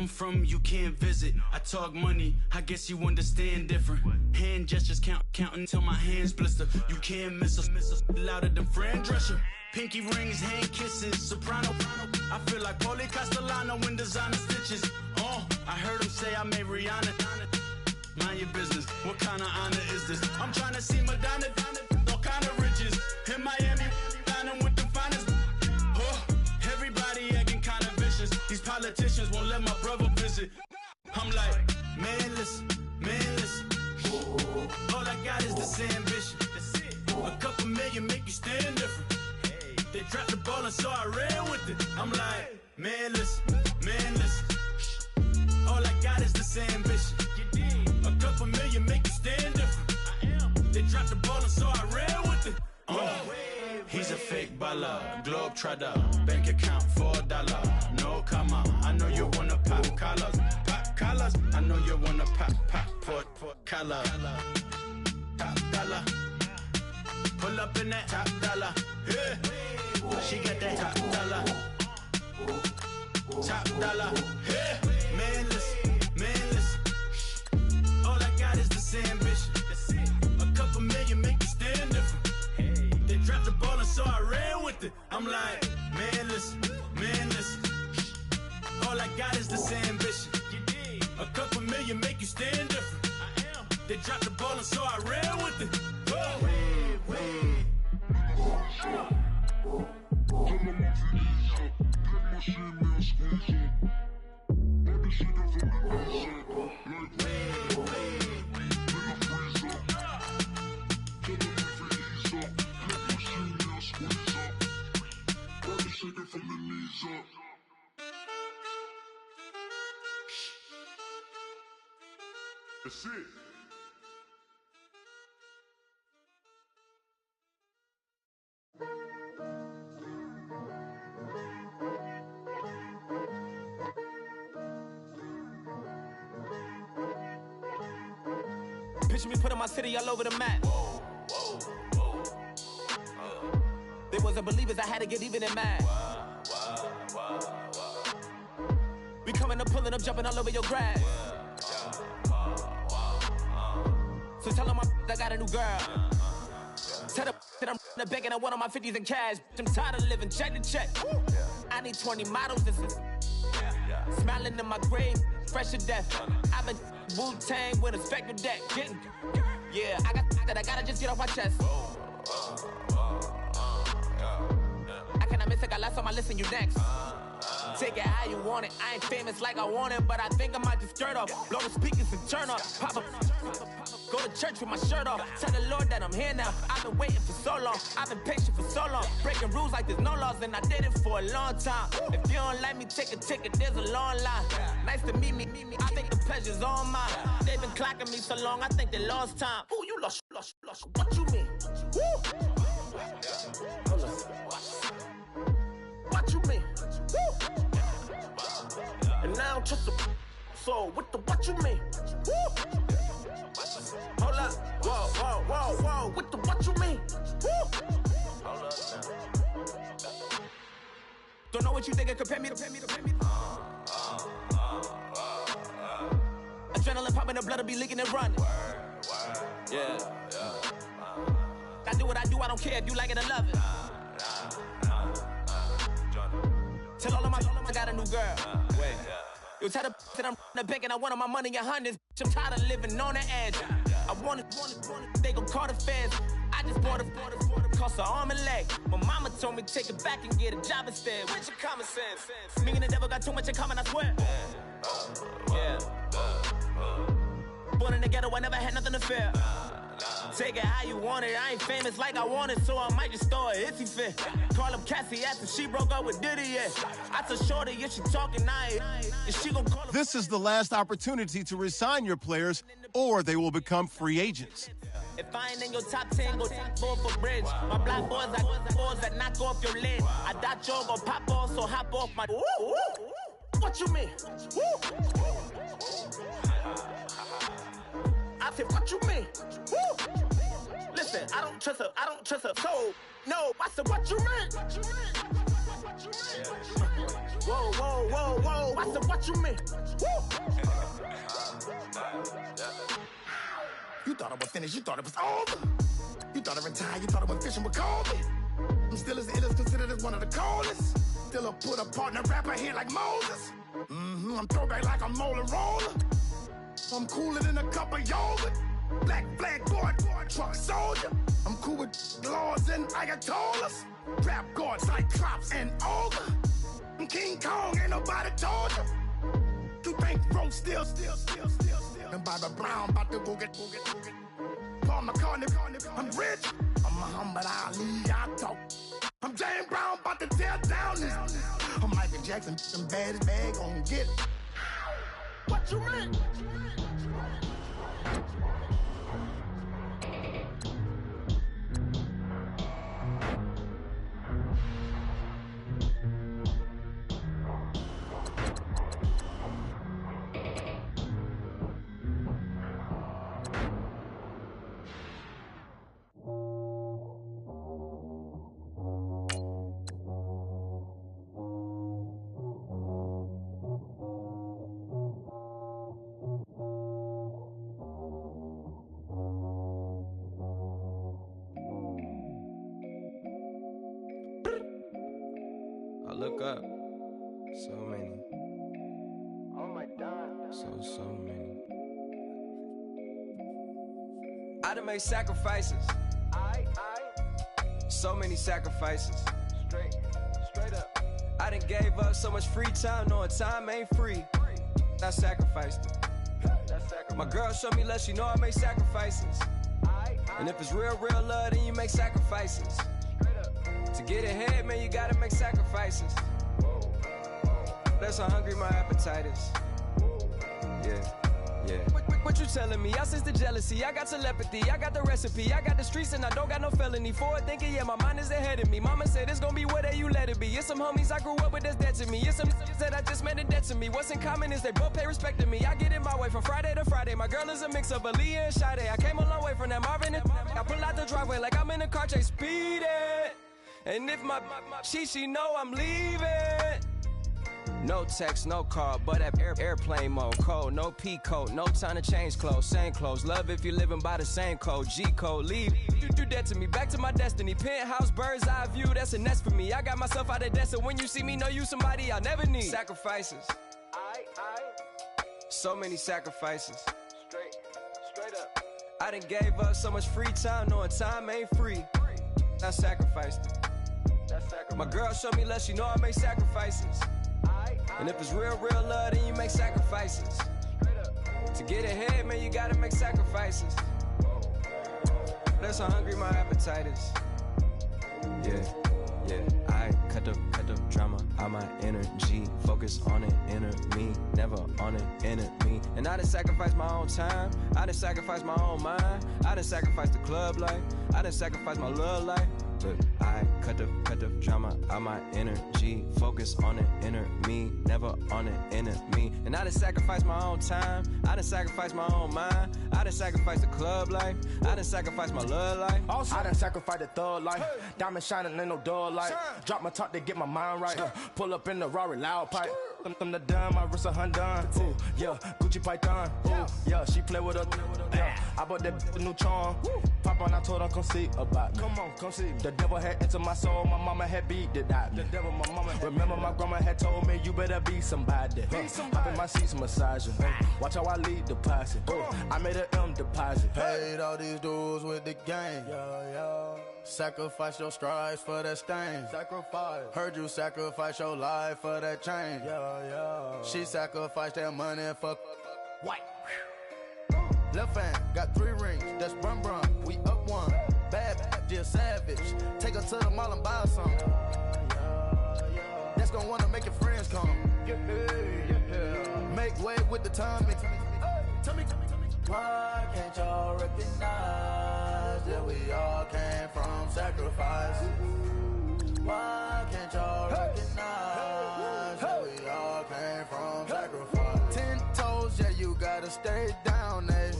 [SPEAKER 12] I'm from, you can't visit. I talk money, I guess you understand different. Hand gestures counting till my hands blister. You can't miss us, louder than Fran Drescher. Pinky rings, hand kisses, soprano. I feel like Paulie Castellano in designer stitches. Oh, I heard him say I made Rihanna. Mind your business, what kind of honor is this? I'm trying to see Madonna, all kind of riches. In Miami, dining with the finest. Oh, everybody acting kind of vicious. These politicians won't let my brother visit. I'm like, man, listen. All I got is this ambition. A couple million make you stand different. They dropped the ball and so I ran with it. I'm like, man, listen. All I got is this ambition. A couple million make you stand different. They dropped the ball and so I ran with it. He's a fake baller, globe trotter, bank account $4. No comma, I know you wanna pop collars. I know you wanna pop collar. Top dollar, pull up in that top dollar. Yeah, she got that top dollar. Top dollar, yeah. Man, listen. All I got is this ambition. A couple million make you stand different. They dropped the ball and so I ran with it. I'm like, man, listen. All I got is this ambition. A couple million make you stand different. They dropped the ball and so I ran with it.
[SPEAKER 2] That's it.
[SPEAKER 13] Picture me putting my city all over the map. They wasn't believers, I had to get even and mad. We coming up, pulling up, jumping all over your grass. So tell them I got a new girl. Tell them that I'm in the bank and I want all my 50s in cash. I'm tired of living check to check. I need 20 models, this is smiling in my grave, fresh to death. I've been Wu-Tang with a spectral deck. Yeah, I got that, I gotta just get off my chest. I cannot miss it, got last on my list and you next. Take it how you want it, I ain't famous like I want it, but I think I might just skirt off. Blow the speakers and turn up, pop up. Go to church with my shirt off, tell the Lord that I'm here now. I've been waiting for so long, I've been patient for so long. Breaking rules like there's no laws and I did it for a long time. If you don't like me, take a ticket, there's a long line. Nice to meet me, I think the pleasure's all mine. They've been clocking me so long, I think they lost time. Ooh, you lost, what you mean? Woo! What you mean? Woo! And now I'm just a so what you mean? Woo! Hold up, whoa, what you mean? Woo! Hold up now. Don't know what you think it compare me to. Adrenaline popping, the blood'll be leaking and running. Yeah. I do what I do, I don't care if you like it or love it. Tell all of my I got a new girl. Wait. You tell the that I'm in the bank and I want all my money in hundreds. I'm tired of living on the edge. I want it, they gon' call the feds. I just bought a cost an arm and leg. My mama told me take it back and get a job instead. Where's your common sense? Me and the devil got too much in common, I swear. Yeah. Born in the ghetto, I never had nothing to fear. Take it how you want it, I ain't famous like I want it, so I might just throw a hissy fit. Call up Cassie after she broke up with Diddy, yeah. I told Shorty, if she talking, if she gon' call her.
[SPEAKER 3] This is the last opportunity to resign your players, or they will become free agents.
[SPEAKER 13] If I ain't in your top 10, go ball for bridge. My black boys got balls that knock off your lid. I doubt you're gon' pop off, so hop off my. What you mean? I said, what you mean? Listen, I don't trust her. So, no, I said, what you mean?
[SPEAKER 14] Whoa, whoa, whoa, whoa. I said, what you mean? Woo! You thought it was finished, you thought it was over. You thought it retired, you thought it went fishing with Kobe. I'm still as ill as considered as one of the coldest. Still a put a partner rapper here like Moses. I'm throwback like a molar roller. I'm cooler than a cup of yogurt. Black flag board, truck soldier. I'm cool with laws and Ayatollahs. Rap guards like Cyclops and Ogre. I'm King Kong, ain't nobody told you. You think road still. And Bobby Brown about to go get. Paul McCartney, I'm rich. I'm Muhammad Ali, I talk. I'm James Brown, about to tear down this. I'm Michael Jackson, some bad gon' get. What you mean?
[SPEAKER 15] Look up. So many. Oh my God. So many. I done made sacrifices. So many sacrifices. Straight up. I done gave up so much free time, knowing time ain't free. I sacrificed it. My girl showed me love, she know I make sacrifices. And if it's real love, then you make sacrifices. To get ahead, man, you gotta make sacrifices. That's how hungry my appetite is. Yeah. What you telling me? I sense the jealousy, I got telepathy, I got the recipe, I got the streets and I don't got no felony. Forward thinking, yeah, my mind is ahead of me. Mama said it's gonna be whatever you let it be. It's some homies I grew up with that's dead to me. It's some that I just made a debt to me. What's in common is they both pay respect to me. I get in my way from Friday to Friday. My girl is a mix of Aaliyah and Sade. I came a long way from that Marvin and I pull out the driveway like I'm in a car chase speeding. And if my she know I'm leaving. No text, no call, but at airplane mode. Cold, no P code, no time to change clothes. Same clothes, love if you're living by the same code. G code, leave. You do that to me, back to my destiny. Penthouse, bird's eye view, that's a nest for me. I got myself out of debt, so when you see me, know you somebody I'll never need. Sacrifices. So many sacrifices. Straight up. I done gave up so much free time, knowing time ain't free. I sacrificed it. My girl showed me love, she know I make sacrifices. And if it's real love, then you make sacrifices. To get ahead, man, you gotta make sacrifices. That's how hungry my appetite is. Yeah. I cut the drama out my energy. Focus on it, inner me, never on it, enemy. And I done sacrificed my own time. I done sacrificed my own mind. I done sacrificed the club life. I done sacrificed my love life. But I cut the drama out my energy. Focus on it, inner me, never on it, enemy. And I done sacrificed my own time. I done sacrificed my own mind. I done sacrificed the club life. I done sacrificed my love life.
[SPEAKER 14] Also, I done sacrificed the thug life. Diamond shining, ain't no dull light. Drop my top to get my mind right. Pull up in the Rari loud pipe. Them the dime, my wrist a Hyundai. Ooh, yeah, Gucci Python. Ooh, yeah, she play with her. Yeah, I bought that new charm. Pop on, I told her come see about me. Come on, come see. The devil had entered my soul, my mama had beat it out. The devil, my mama. Remember my grandma had told me you better be somebody. Hop in my seats, massaging. Watch how I lead the posse. I made an M deposit. Paid all these dudes with the game. Yeah. Sacrifice your strides for that stain. Sacrifice. Heard you sacrifice your life for that change. Yeah. She sacrificed that money for white. Left hand got 3 rings. That's brum. We up one. Bad, dear savage. Take her to the mall and buy some. That's gonna wanna make your friends come. Make way with the timing. Tell me. Why can't y'all recognize that we all came from sacrifice? Why can't y'all recognize that we all came from sacrifice? 10 toes, yeah, you gotta stay down, eh?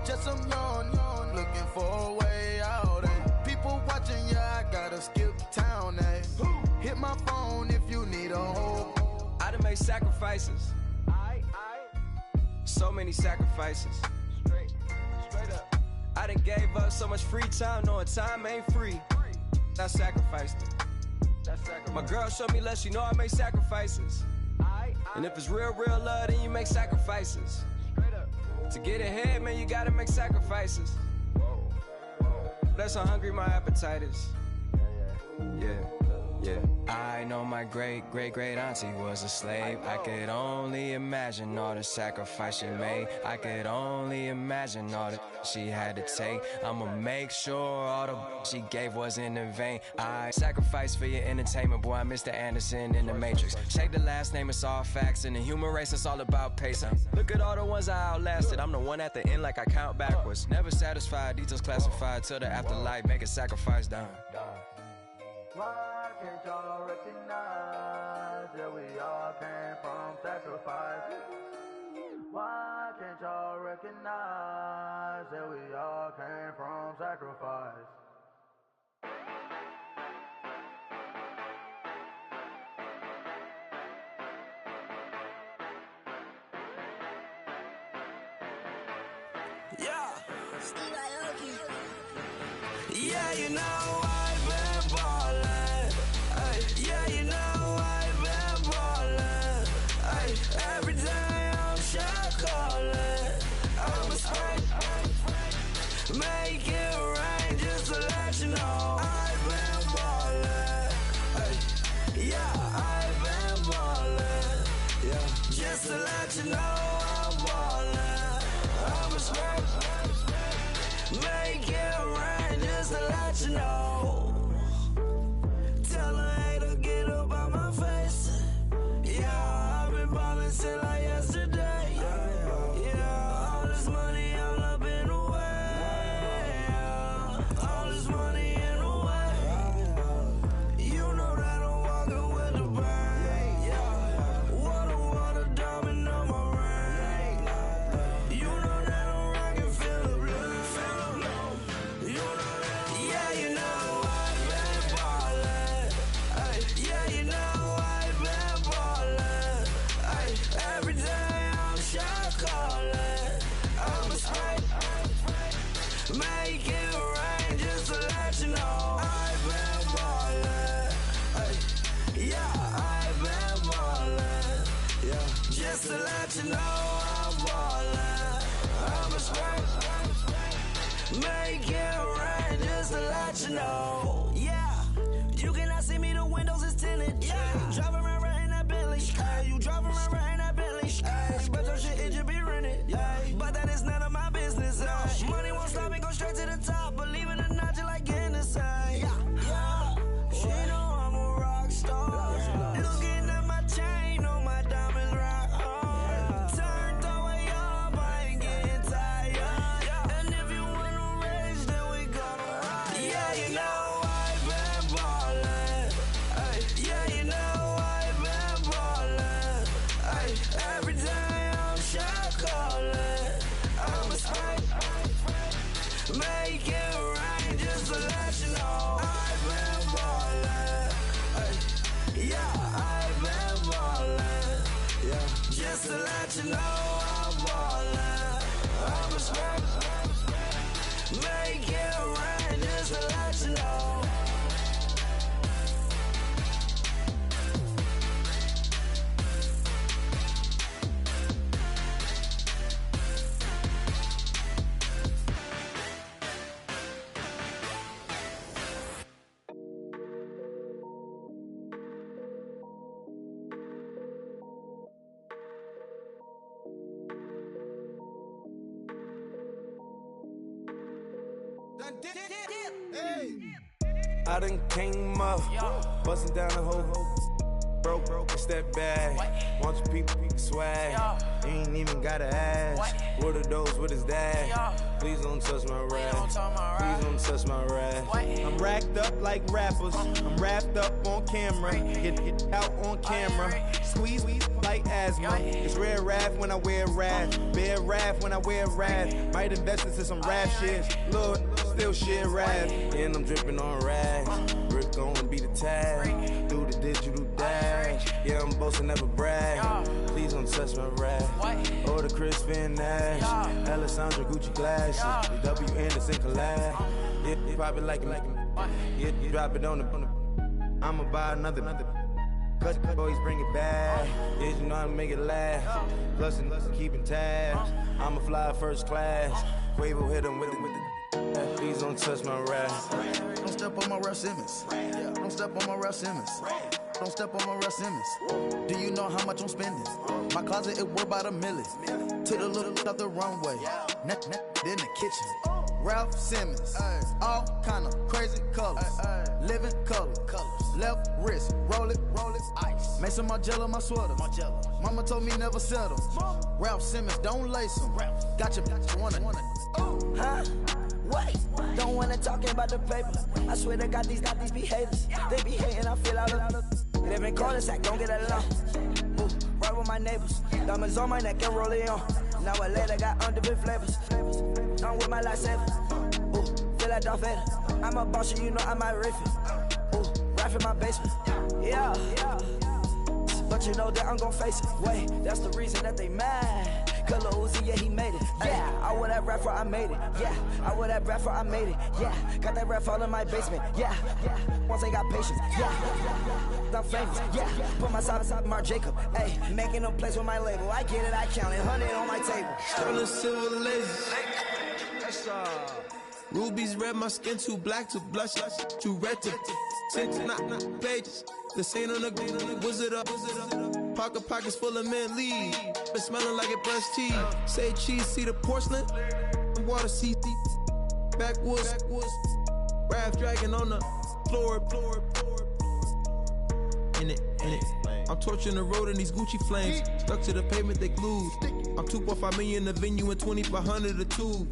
[SPEAKER 14] Just some yawn, looking for a way out, eh? People watching, yeah, I gotta skip town, eh? Hit my phone if you need a hold.
[SPEAKER 15] gotta make sacrifices. So many sacrifices. Straight up. I done gave up so much free time, knowing time ain't free. I sacrificed it. My girl showed me love, she know I make sacrifices. And if it's real love, then you make sacrifices. To get ahead, man, you gotta make sacrifices. That's how hungry my appetite is. Yeah. I know my great auntie was a slave. I could only imagine all the sacrifice she made. I could only imagine all that she had to take. I'ma make sure all the she gave wasn't in vain. I sacrificed for your entertainment, boy. I'm Mr. Anderson in the Matrix. Check the last name, it's all facts. In the human race, it's all about pacing. Look at all the ones I outlasted. I'm the one at the end like I count backwards. Never satisfied, details classified till the afterlife. Make a sacrifice down.
[SPEAKER 16] Why can't y'all recognize that we all came from sacrifice? Why can't y'all recognize that we all came from sacrifice?
[SPEAKER 8] Yeah. Yeah, you know I've been ballin'. Ay, yeah, you know I've been ballin'. Ay, every day I'm shot callin'. I'm a spray, make it rain just to let you know I've been ballin'. Ay, yeah, I've been ballin'. Yeah, just to let you know I'm ballin'. I'm a spray, make it rain just to let you know. Tell a hater get up out my face. Yeah, I've been ballin' since like yesterday. Yeah, all this money all up in the way. All this money in the way. You know that I'm walking with the brain. Yeah, water, diamond on my ring. You know that I'm rockin' feel the blue. You know that, yeah, you know I've been ballin'. Ay, yeah, you know I've been ballin'. Ay, every day I'm shot callin'. I'm a spray, make it rain just to let you know I've been ballin'. Ay, yeah, I've been ballin'. Yeah, just to let you know I'm ballin'. I'm a spray, make it rain just to let you know. Yeah, you cannot see me, the windows is tinted. Yeah, driving around right in that Bentley. Ay, you driving around right in that Bentley. Ay, but your shit, it should be rented. Ay, but that is none of my business. Ay, money won't stop me, go straight to the top. Believe it or not, just like Guinness. Ay, yeah, she know I'm a rock star. Looking at my chain, on my diamonds rock hard. Turned the way up, I ain't getting tired. And if you wanna race, then we gonna ride. Yeah, you know I've been ballin'. Ay, yeah, you know I've been ballin'. Ay, every day I'm shot callin'. I'm a spray, make it rain just to let you know I've been ballin'. Ay, yeah, I've been ballin'. Yeah, just to let you know I'm ballin'. I'm a spray, make it rain just to let you know.
[SPEAKER 17] I done came up, bustin' down the whole broke, it's that bad. Want your people swag, you ain't even gotta ask. What are those, what is that? Please don't touch my rap, please don't touch my rap.
[SPEAKER 18] I'm racked up like rappers, I'm wrapped up on camera, get out on camera, squeeze like asthma. It's rare wrath when I wear wrath, bare wrath when I wear wrath. Might invest into some rap shit, Lord, still shit wrath.
[SPEAKER 17] And I'm dripping on rags, Rick gon' be the tag, do the digital dash. Yeah, I'm boast and never brag. Please don't touch my rag. Or the Chris Finn Nash. Alessandra Gucci glasses. The W Anderson collab. You probably like it. You drop it on the. I'ma buy another. Cut boys bring it back. Yeah, you know how to make it laugh. Plus and keeping tabs. I'ma fly first class. Quavo hit him with it. Please don't touch my rap.
[SPEAKER 19] Don't step on my Ralph Simmons. Don't step on my Ralph Simmons. Don't step on my Ralph Simmons. Do you know how much I'm spending? My closet, it worth about $1 million. To the little out the runway. In the kitchen. Ralph Simmons. All kind of crazy colors. Living color. Left wrist. Roll it. Ice. Make some Margiela my sweater. Mama told me never settle. Ralph Simmons, don't lace him. Got your wanna.
[SPEAKER 20] Huh? Wait, don't wanna talk about the paper. I swear to God, these be haters. They be hating, I feel out of. Live in cul-de-sac, don't get along. Ooh, right with my neighbors. Diamonds on my neck and roll it on. Now I later got underbit flavors. I'm with my lifesaver. Ooh, feel like Darth Vader. I'm a boss, you know I might riff it. Ooh, rap in my basement. Yeah. But you know that I'm gon' face it. Wait, that's the reason that they mad. Color Uzi, yeah, he made it. Yeah, I wear that rap for I made it. Yeah, I wear that rap for I made it. Yeah, got that rap all in my basement. Yeah, once I got patience. Yeah, I'm famous. Yeah, put myself inside Marc Jacob. Hey, making no place with my label. I get it, I counted 100 on my table.
[SPEAKER 21] Sterling silver laser. Rubies red, my skin too black to blush, too red to six, not pages. This ain't on the wizard up. Pockets full of mint leaves. Been smelling like it brushed teeth. Say cheese, see the porcelain. Water, see backwoods. Raft dragging on the floor. In it. I'm torching the road in these Gucci flames. Stuck to the pavement, they glued. I'm 2.5 million in the venue and 2,500 a tube.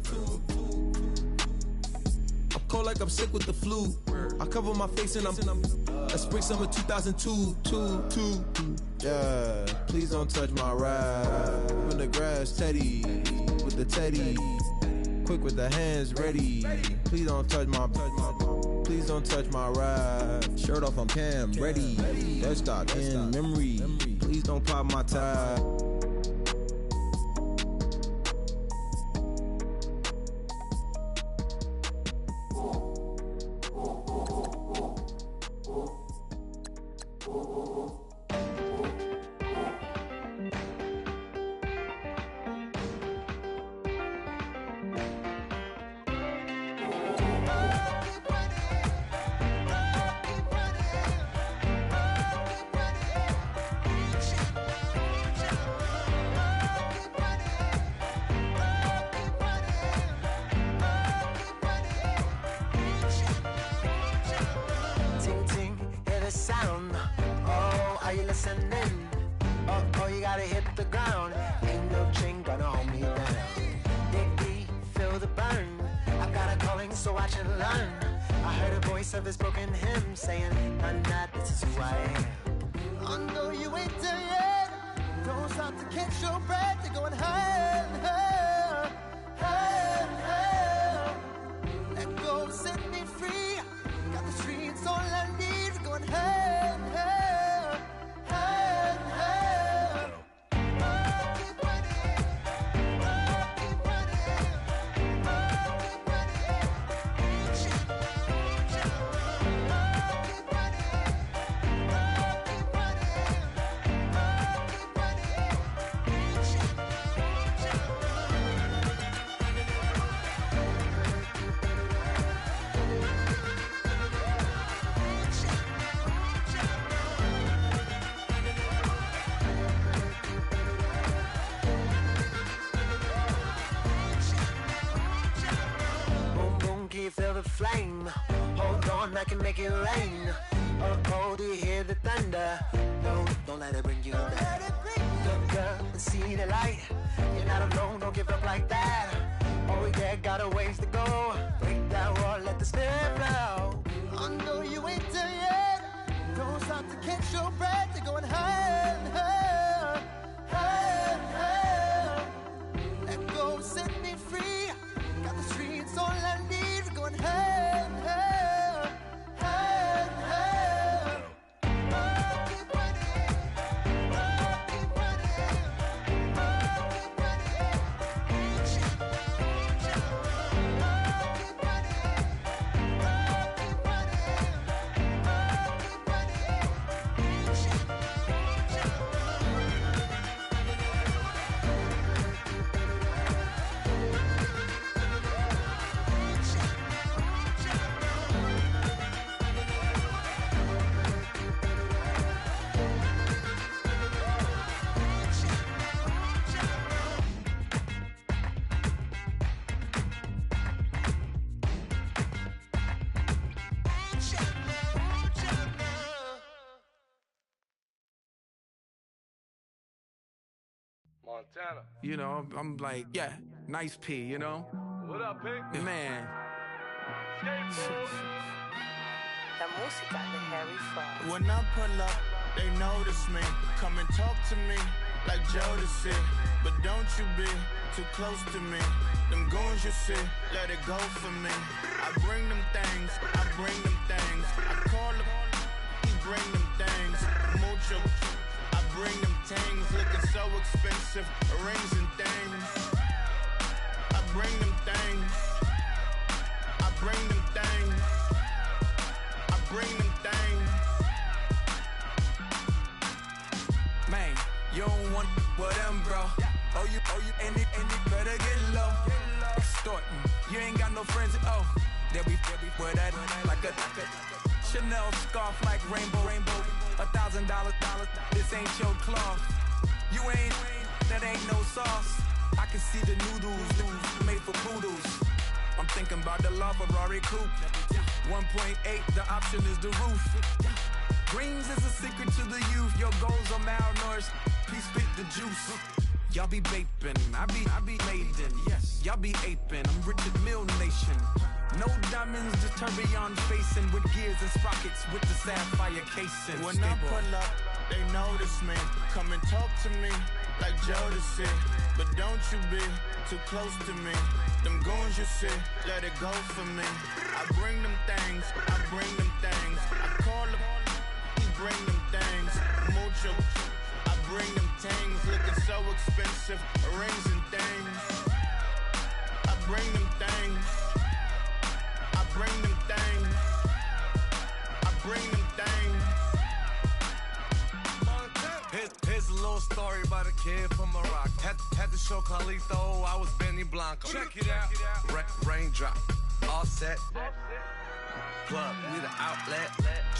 [SPEAKER 21] I'm cold like I'm sick with the flu. I cover my face and I'm spring summer 2002. Yeah, please don't touch my ride. In the grass, Teddy, with the Teddy. Quick with the hands ready. Please don't touch my ride. Shirt off, I'm Cam, ready. Dead stock in memory. Please don't pop my tie.
[SPEAKER 22] Flame, hold on, I can make it rain. Oh, do you hear the thunder? No, don't let it bring you down. Look up and see the light. You're not alone, don't give up like that. Oh yeah, got a ways to go. Break that wall, let the spirit flow. I know you ain't there yet. Don't stop to catch your breath. You're going higher and higher, higher and higher. Let go, set me free. Got the streets all I need. Going higher, higher, higher, higher.
[SPEAKER 14] Montana.
[SPEAKER 21] You know, I'm like, yeah, nice P, you know?
[SPEAKER 14] What up, Pink?
[SPEAKER 21] Man.
[SPEAKER 4] La música de Harry Fraud.
[SPEAKER 12] When I pull up, they notice me. Come and talk to me like Jodeci. But don't you be too close to me. Them goons you see, let it go for me. I bring them things, I bring them things. I call them, he bring them things. Mucho, I bring them things. Looking so expensive, rings and things. I bring them things. I bring them things. I bring them things.
[SPEAKER 21] Man, you don't want with them, bro. Oh, you, and it better get low. Extorting, you ain't got no friends. Oh, they'll be with that like a Chanel scarf like rainbow. $1,000, this ain't your cloth. You ain't, that ain't no sauce. I can see the noodles made for poodles. I'm thinking about the LaFerrari coupe. 1.8, the option is the roof. Greens is a secret to the youth. Your goals are malnourished. Please spit the juice. Y'all be vaping, I be maiden. Yes, y'all be aping. I'm Richard Mill Nation. No diamonds, just tourbillon facing with gears and sprockets with the sapphire casing.
[SPEAKER 12] When I pull up, they notice me. Come and talk to me like Jodeci. But don't you be too close to me. Them goons you see, let it go for me. I bring them things, I bring them things. I call them, he bring them things. Mucho, I bring them things. Looking so expensive, rings and things. I bring them things. I bring them things. I bring them things.
[SPEAKER 5] Here's a little story about a kid from Morocco. Had to show Carlito I was Benny Blanco. Check it out. Raindrop, all set. Plug, we the outlet.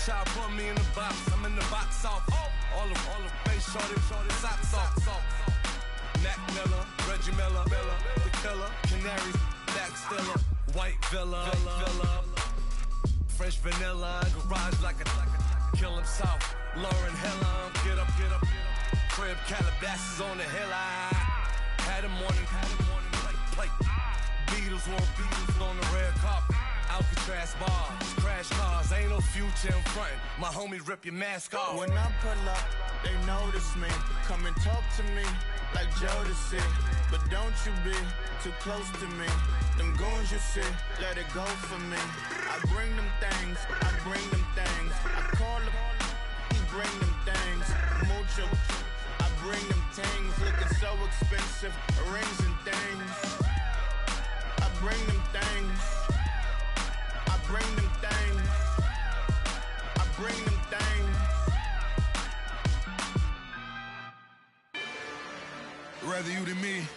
[SPEAKER 5] Child put me in the box, I'm in the box office. All the face shorty, socks off. Mac Miller, Reggie Miller, the killer, Canaries, back stiller, white villa, fresh vanilla, garage like a kill himself. Lauren Hill, get up. Crib Calabasas on the hill. I had a morning plate. Beatles on the red carpet. Alcatraz bars, crash cars, ain't no future in front. My homies rip your mask off.
[SPEAKER 12] When I pull up, they notice me. Come and talk to me like Jodeci. But don't you be too close to me. Them goons you see, let it go for me. I bring them things, I bring them things. I call them, he bring them things. Mucho, I bring them things. Looking so expensive, rings and things. I bring them things. I bring them things. I bring them things.
[SPEAKER 2] Rather you than me.